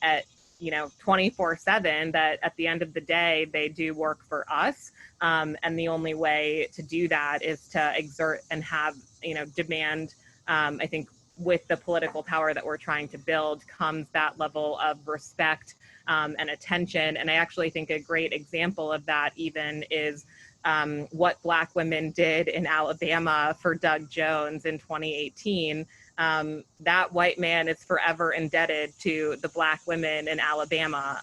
at, you know, 24/7 that at the end of the day, they do work for us. And the only way to do that is to exert and have, you know, demand. I think with the political power that we're trying to build comes that level of respect and attention. And I actually think a great example of that even is what Black women did in Alabama for Doug Jones in 2018. That white man is forever indebted to the Black women in Alabama.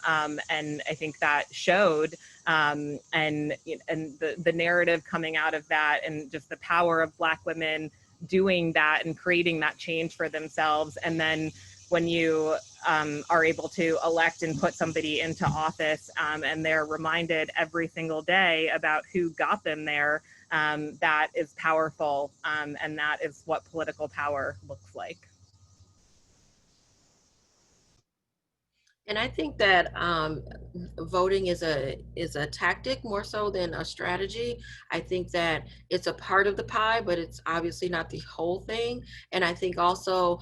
And I think that showed, and the narrative coming out of that, and just the power of Black women doing that and creating that change for themselves. And then when you are able to elect and put somebody into office, and they're reminded every single day about who got them there, that is powerful, and that is what political power looks like. And I think that voting is a tactic more so than a strategy. I think that it's a part of the pie, but it's obviously not the whole thing. And I think also,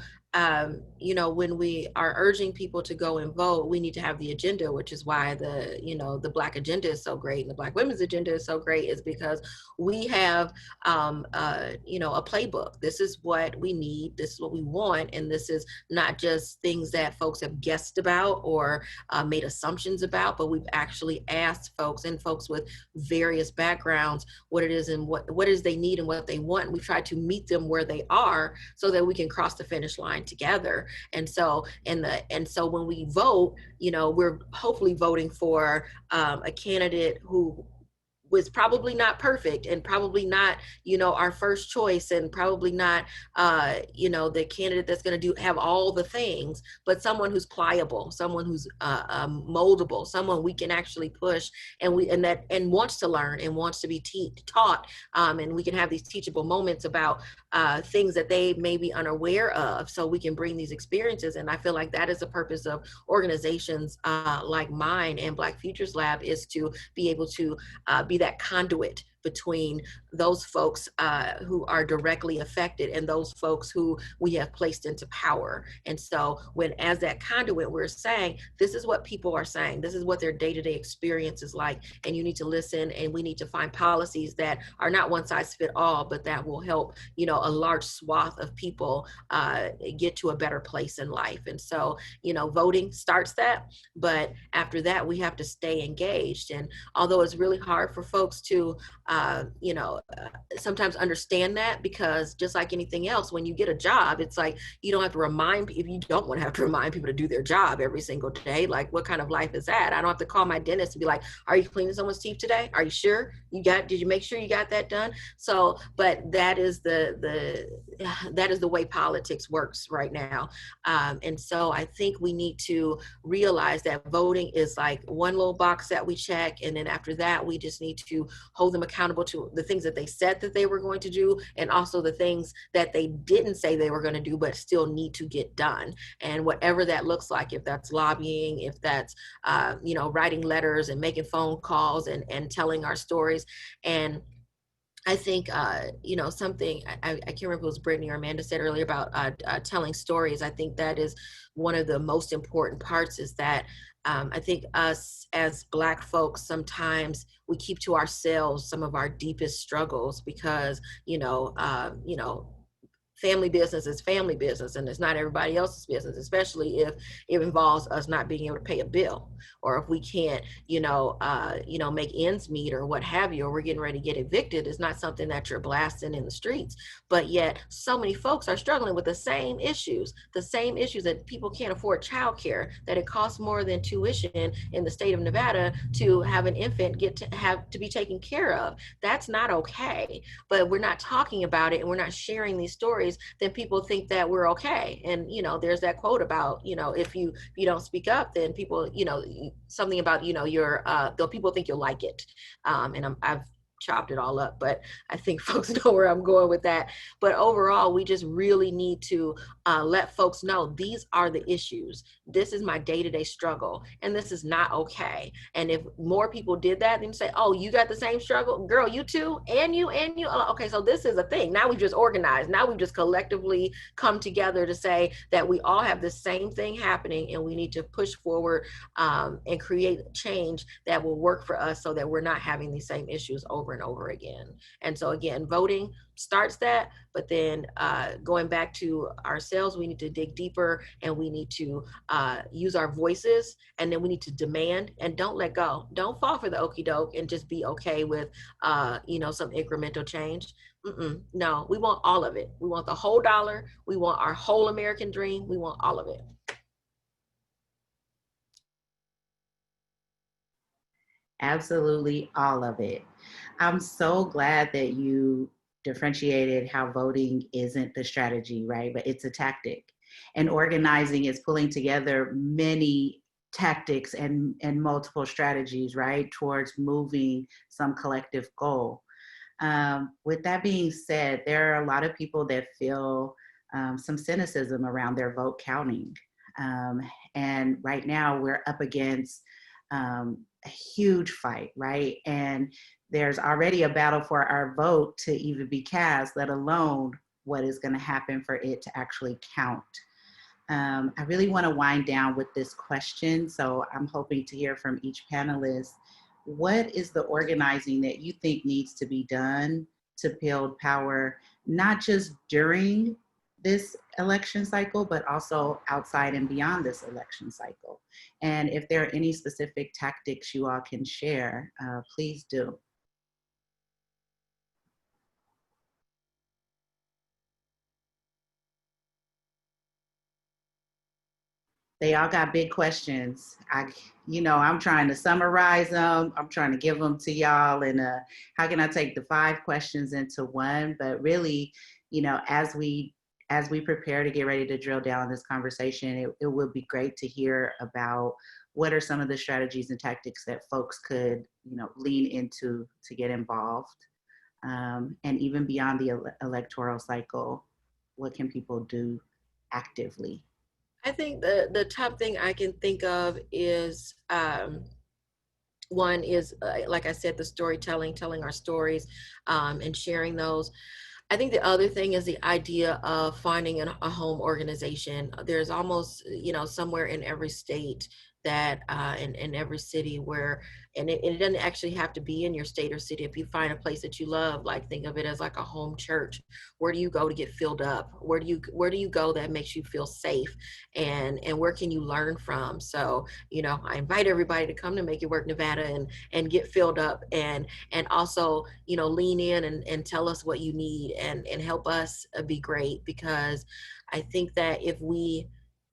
you know, when we are urging people to go and vote, we need to have the agenda, which is why the, you know, the Black agenda is so great and the Black women's agenda is so great, is because we have, you know, a playbook. This is what we need. This is what we want. And this is not just things that folks have guessed about or made assumptions about, but we've actually asked folks, and folks with various backgrounds, what it is and what it is they need and what they want. And we try to meet them where they are so that we can cross the finish line together. And so when we vote, you know, we're hopefully voting for a candidate who was probably not perfect, and probably not, you know, our first choice, and probably not, you know, the candidate that's going to have all the things, but someone who's pliable, someone who's moldable, someone we can actually push, and wants to learn and wants to be taught, and we can have these teachable moments about things that they may be unaware of, so we can bring these experiences. And I feel like that is the purpose of organizations like mine and Black Futures Lab, is to be able to be that conduit between those folks who are directly affected and those folks who we have placed into power. And so when, as that conduit, we're saying, this is what people are saying, this is what their day-to-day experience is like, and you need to listen, and we need to find policies that are not one size fit all, but that will help, you know, a large swath of people get to a better place in life. And so, you know, voting starts that, but after that, we have to stay engaged. And although it's really hard for folks to, sometimes understand that, because just like anything else, when you get a job, it's like, you don't have to remind, if you don't want to have to remind people to do their job every single day, like what kind of life is that? I don't have to call my dentist and be like, are you cleaning someone's teeth today? Are you sure did you make sure you got that done? So, but that is that is the way politics works right now. And so I think we need to realize that voting is like one little box that we check. And then after that, we just need to hold them accountable to the things that they said that they were going to do, and also the things that they didn't say they were going to do, but still need to get done. And whatever that looks like, if that's lobbying, if that's, writing letters and making phone calls and telling our stories. And I think, something, I can't remember if it was Brittany or Amanda said earlier about telling stories. I think that is one of the most important parts, is that I think us as Black folks, sometimes we keep to ourselves some of our deepest struggles, because, family business is family business, and it's not everybody else's business, especially if it involves us not being able to pay a bill, or if we can't, make ends meet or what have you, or we're getting ready to get evicted. It's not something that you're blasting in the streets, but yet so many folks are struggling with the same issues that people can't afford childcare, that it costs more than tuition in the state of Nevada to have an infant have to be taken care of. That's not okay, but we're not talking about it, and we're not sharing these stories. Then people think that we're okay. And, there's that quote about, if you don't speak up, then people, something about, people think you'll like it. And I've chopped it all up, but I think folks know where I'm going with that. But overall, we just really need to let folks know these are the issues. This is my day-to-day struggle, and this is not okay. And if more people did that, then say, oh, you got the same struggle, girl, you too, and you. Okay, so this is a thing. Now we've just organized. Now we've just collectively come together to say that we all have the same thing happening, and we need to push forward and create change that will work for us, so that we're not having these same issues over and over again. And so again, voting starts that, but then going back to ourselves, we need to dig deeper, and we need to use our voices, and then we need to demand, and don't let go. Don't fall for the okie doke and just be okay with some incremental change. No, we want all of it. We want the whole dollar. We want our whole American dream. We want all of it. Absolutely all of it. I'm so glad that you differentiated how voting isn't the strategy, right? But it's a tactic. And organizing is pulling together many tactics and multiple strategies, right, towards moving some collective goal. With that being said, there are a lot of people that feel some cynicism around their vote counting. And right now we're up against a huge fight, right? And there's already a battle for our vote to even be cast, let alone what is going to happen for it to actually count. I really want to wind down with this question, so I'm hoping to hear from each panelist. What is the organizing that you think needs to be done to build power, not just during this election cycle, but also outside and beyond this election cycle? And if there are any specific tactics you all can share, please do. They all got big questions. I'm trying to summarize them. I'm trying to give them to y'all. And how can I take the 5 questions into one? But really, as we prepare to get ready to drill down this conversation, it would be great to hear about what are some of the strategies and tactics that folks could, lean into to get involved. And even beyond the electoral cycle, what can people do actively? I think the top thing I can think of is One is, like I said, the storytelling, telling our stories, and sharing those. I think the other thing is the idea of finding a home organization. There's almost, somewhere in every state that, in every city where, and it doesn't actually have to be in your state or city. If you find a place that you love, like think of it as like a home church. Where do you go to get filled up? Where do you go that makes you feel safe? And where can you learn from? So, I invite everybody to come to Make It Work Nevada and get filled up, and also, lean in and tell us what you need, and help us be great. Because I think that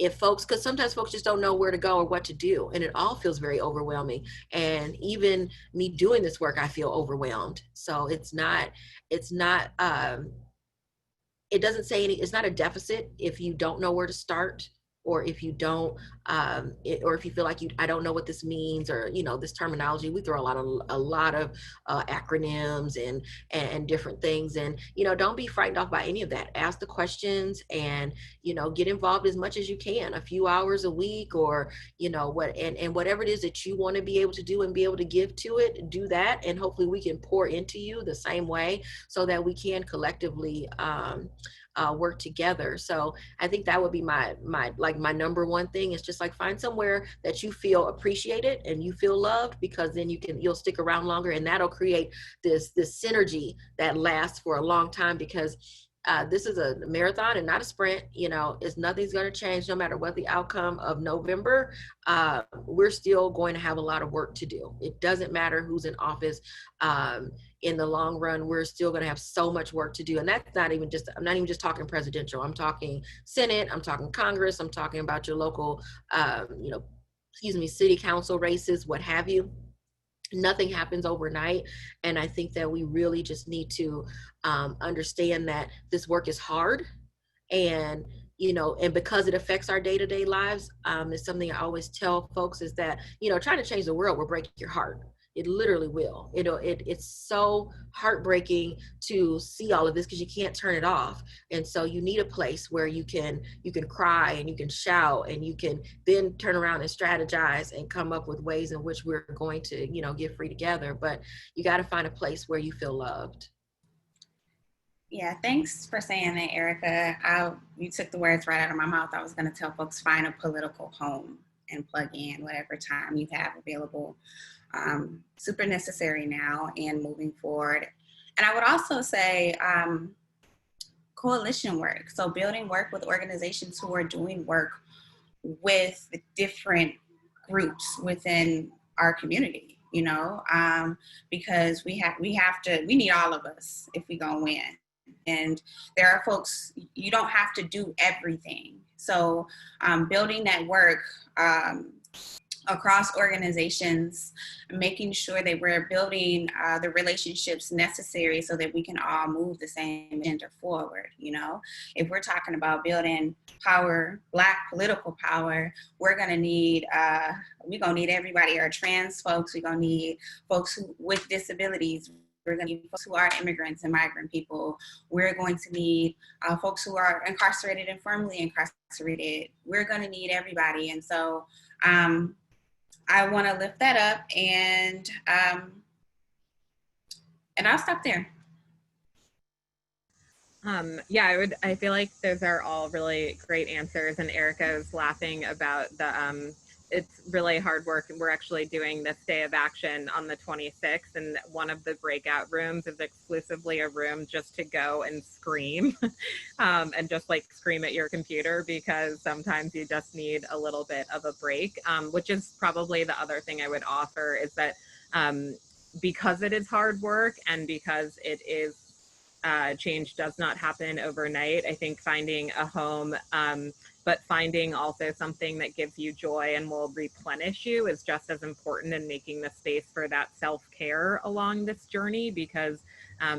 if folks, because sometimes folks just don't know where to go or what to do, and it all feels very overwhelming. And even me doing this work, I feel overwhelmed. So it doesn't say it's not a deficit if you don't know where to start, or if you don't, or if you feel like I don't know what this means, or this terminology. We throw a lot of acronyms and different things, and don't be frightened off by any of that. Ask the questions, and get involved as much as you can, a few hours a week, or whatever it is that you want to be able to do and be able to give to it, do that, and hopefully we can pour into you the same way, so that we can collectively work together. So I think that would be my number one thing, is just like find somewhere that you feel appreciated and you feel loved, because then you'll stick around longer, and that'll create this synergy that lasts for a long time. Because this is a marathon and not a sprint. Nothing's going to change no matter what the outcome of November. We're still going to have a lot of work to do. It doesn't matter who's in office. In the long run, we're still going to have so much work to do. And that's I'm not even just talking presidential. I'm talking Senate, I'm talking Congress, I'm talking about your local, city council races, what have you. Nothing happens overnight. And I think that we really just need to understand that this work is hard. And and because it affects our day-to-day lives, it's something I always tell folks, is that, trying to change the world will break your heart. It literally will. It's so heartbreaking to see all of this, because you can't turn it off. And so you need a place where you can cry, and you can shout, and you can then turn around and strategize and come up with ways in which we're going to, get free together. But you got to find a place where you feel loved. Yeah, thanks for saying that, Erica. You took the words right out of my mouth. I was going to tell folks, find a political home and plug in whatever time you have available. Super necessary now and moving forward. And I would also say coalition work. So building work with organizations who are doing work with different groups within our community, because we need all of us if we gonna win. And there are folks, you don't have to do everything. So building that work across organizations, making sure that we're building the relationships necessary so that we can all move the same agenda forward. If we're talking about building power, Black political power, we're gonna need everybody. Our trans folks, we're gonna need folks with disabilities. We're going to need folks who are immigrants and migrant people. We're going to need folks who are incarcerated and firmly incarcerated. We're going to need everybody. And so I want to lift that up, and I'll stop there. I feel like those are all really great answers. And Erica was laughing about it's really hard work. And we're actually doing this day of action on the 26th. And one of the breakout rooms is exclusively a room just to go and scream and just like scream at your computer, because sometimes you just need a little bit of a break, which is probably the other thing I would offer, is that because it is hard work and because it is change does not happen overnight, I think finding a home, but finding also something that gives you joy and will replenish you is just as important in making the space for that self-care along this journey, because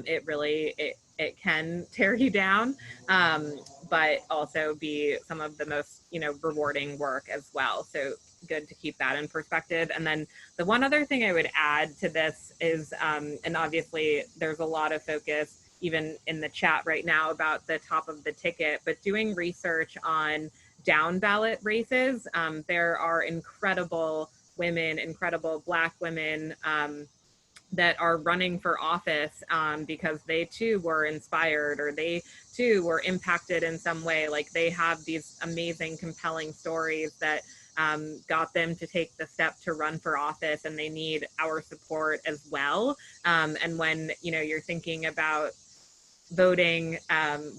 it really, it can tear you down, but also be some of the most, rewarding work as well. So good to keep that in perspective. And then the one other thing I would add to this is, and obviously there's a lot of focus even in the chat right now about the top of the ticket, but doing research on down ballot races. There are incredible women, incredible Black women, that are running for office because they too were inspired, or they too were impacted in some way. Like, they have these amazing, compelling stories that got them to take the step to run for office, and they need our support as well. And when, you know, you're thinking about voting,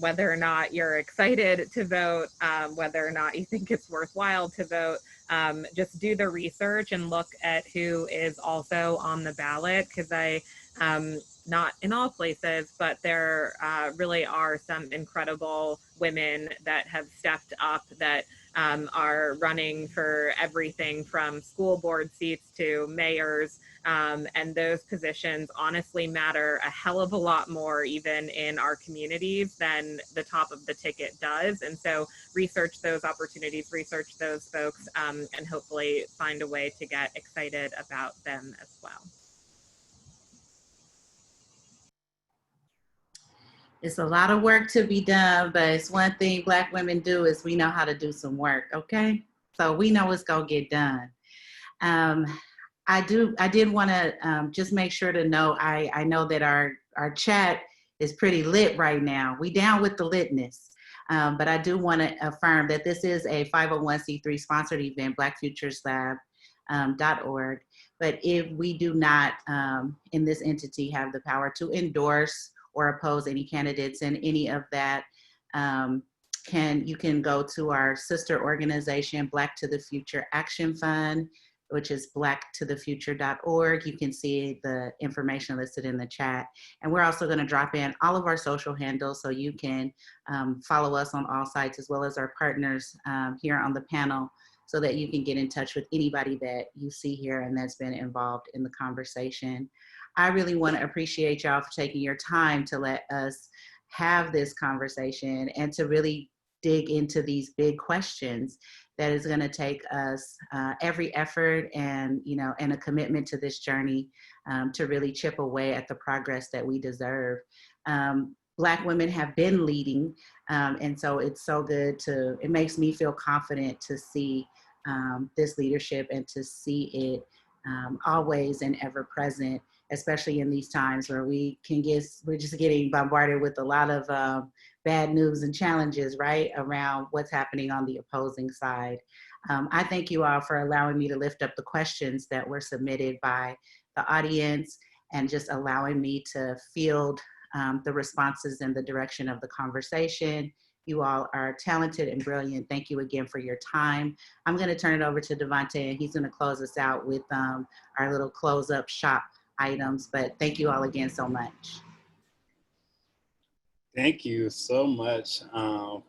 whether or not you're excited to vote, whether or not you think it's worthwhile to vote, just do the research and look at who is also on the ballot, because not in all places, but there really are some incredible women that have stepped up, that are running for everything from school board seats to mayors. And those positions honestly matter a hell of a lot more, even in our communities, than the top of the ticket does. And so research those opportunities, research those folks, and hopefully find a way to get excited about them as well. It's a lot of work to be done, but it's one thing Black women do is we know how to do some work, okay? So we know it's gonna get done. I did wanna just make sure to know, I know that our chat is pretty lit right now. We down with the litness. But I do wanna affirm that this is a 501c3 sponsored event, blackfutureslab.org. But if we do not, in this entity, have the power to endorse or oppose any candidates in any of that, you can go to our sister organization, Black to the Future Action Fund, which is blacktothefuture.org. You can see the information listed in the chat. And we're also gonna drop in all of our social handles, so you can follow us on all sites, as well as our partners here on the panel, so that you can get in touch with anybody that you see here and that's been involved in the conversation. I really want to appreciate y'all for taking your time to let us have this conversation and to really dig into these big questions that is going to take us every effort and, you know, and a commitment to this journey to really chip away at the progress that we deserve. Black women have been leading, and so it's so good it makes me feel confident to see this leadership and to see it always and ever present, especially in these times where we're just getting bombarded with a lot of bad news and challenges, right, around what's happening on the opposing side. I thank you all for allowing me to lift up the questions that were submitted by the audience and just allowing me to field the responses in the direction of the conversation. You all are talented and brilliant. Thank you again for your time. I'm gonna turn it over to Devontae, and he's gonna close us out with our little close up shop items, but thank you all again so much. Thank you so much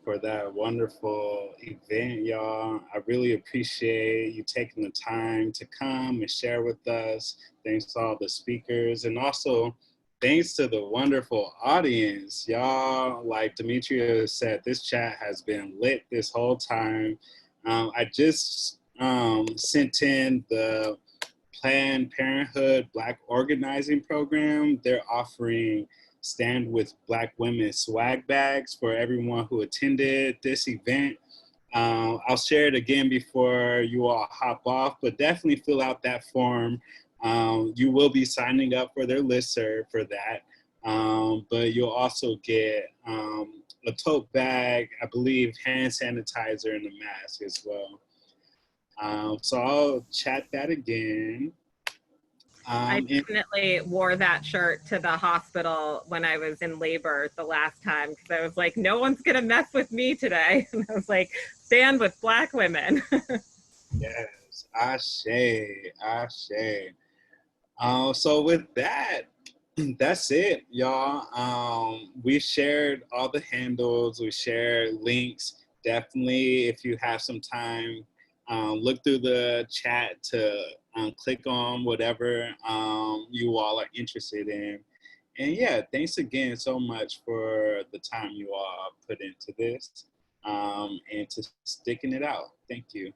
for that wonderful event, y'all. I really appreciate you taking the time to come and share with us. Thanks to all the speakers, and also thanks to the wonderful audience. Y'all, like Demetria said, this chat has been lit this whole time. I just sent in the Planned Parenthood Black Organizing Program. They're offering Stand with Black Women swag bags for everyone who attended this event. I'll share it again before you all hop off, but definitely fill out that form. You will be signing up for their listserv for that, but you'll also get a tote bag, I believe hand sanitizer, and a mask as well. So I'll chat that again. I definitely wore that shirt to the hospital when I was in labor the last time, because I was like, no one's gonna mess with me today. And I was like, stand with Black women. Yes, ashe, ashe. So with that, that's it, y'all. We shared all the handles, we shared links. Definitely, if you have some time, look through the chat to click on whatever you all are interested in. And yeah, thanks again so much for the time you all put into this and to sticking it out. Thank you.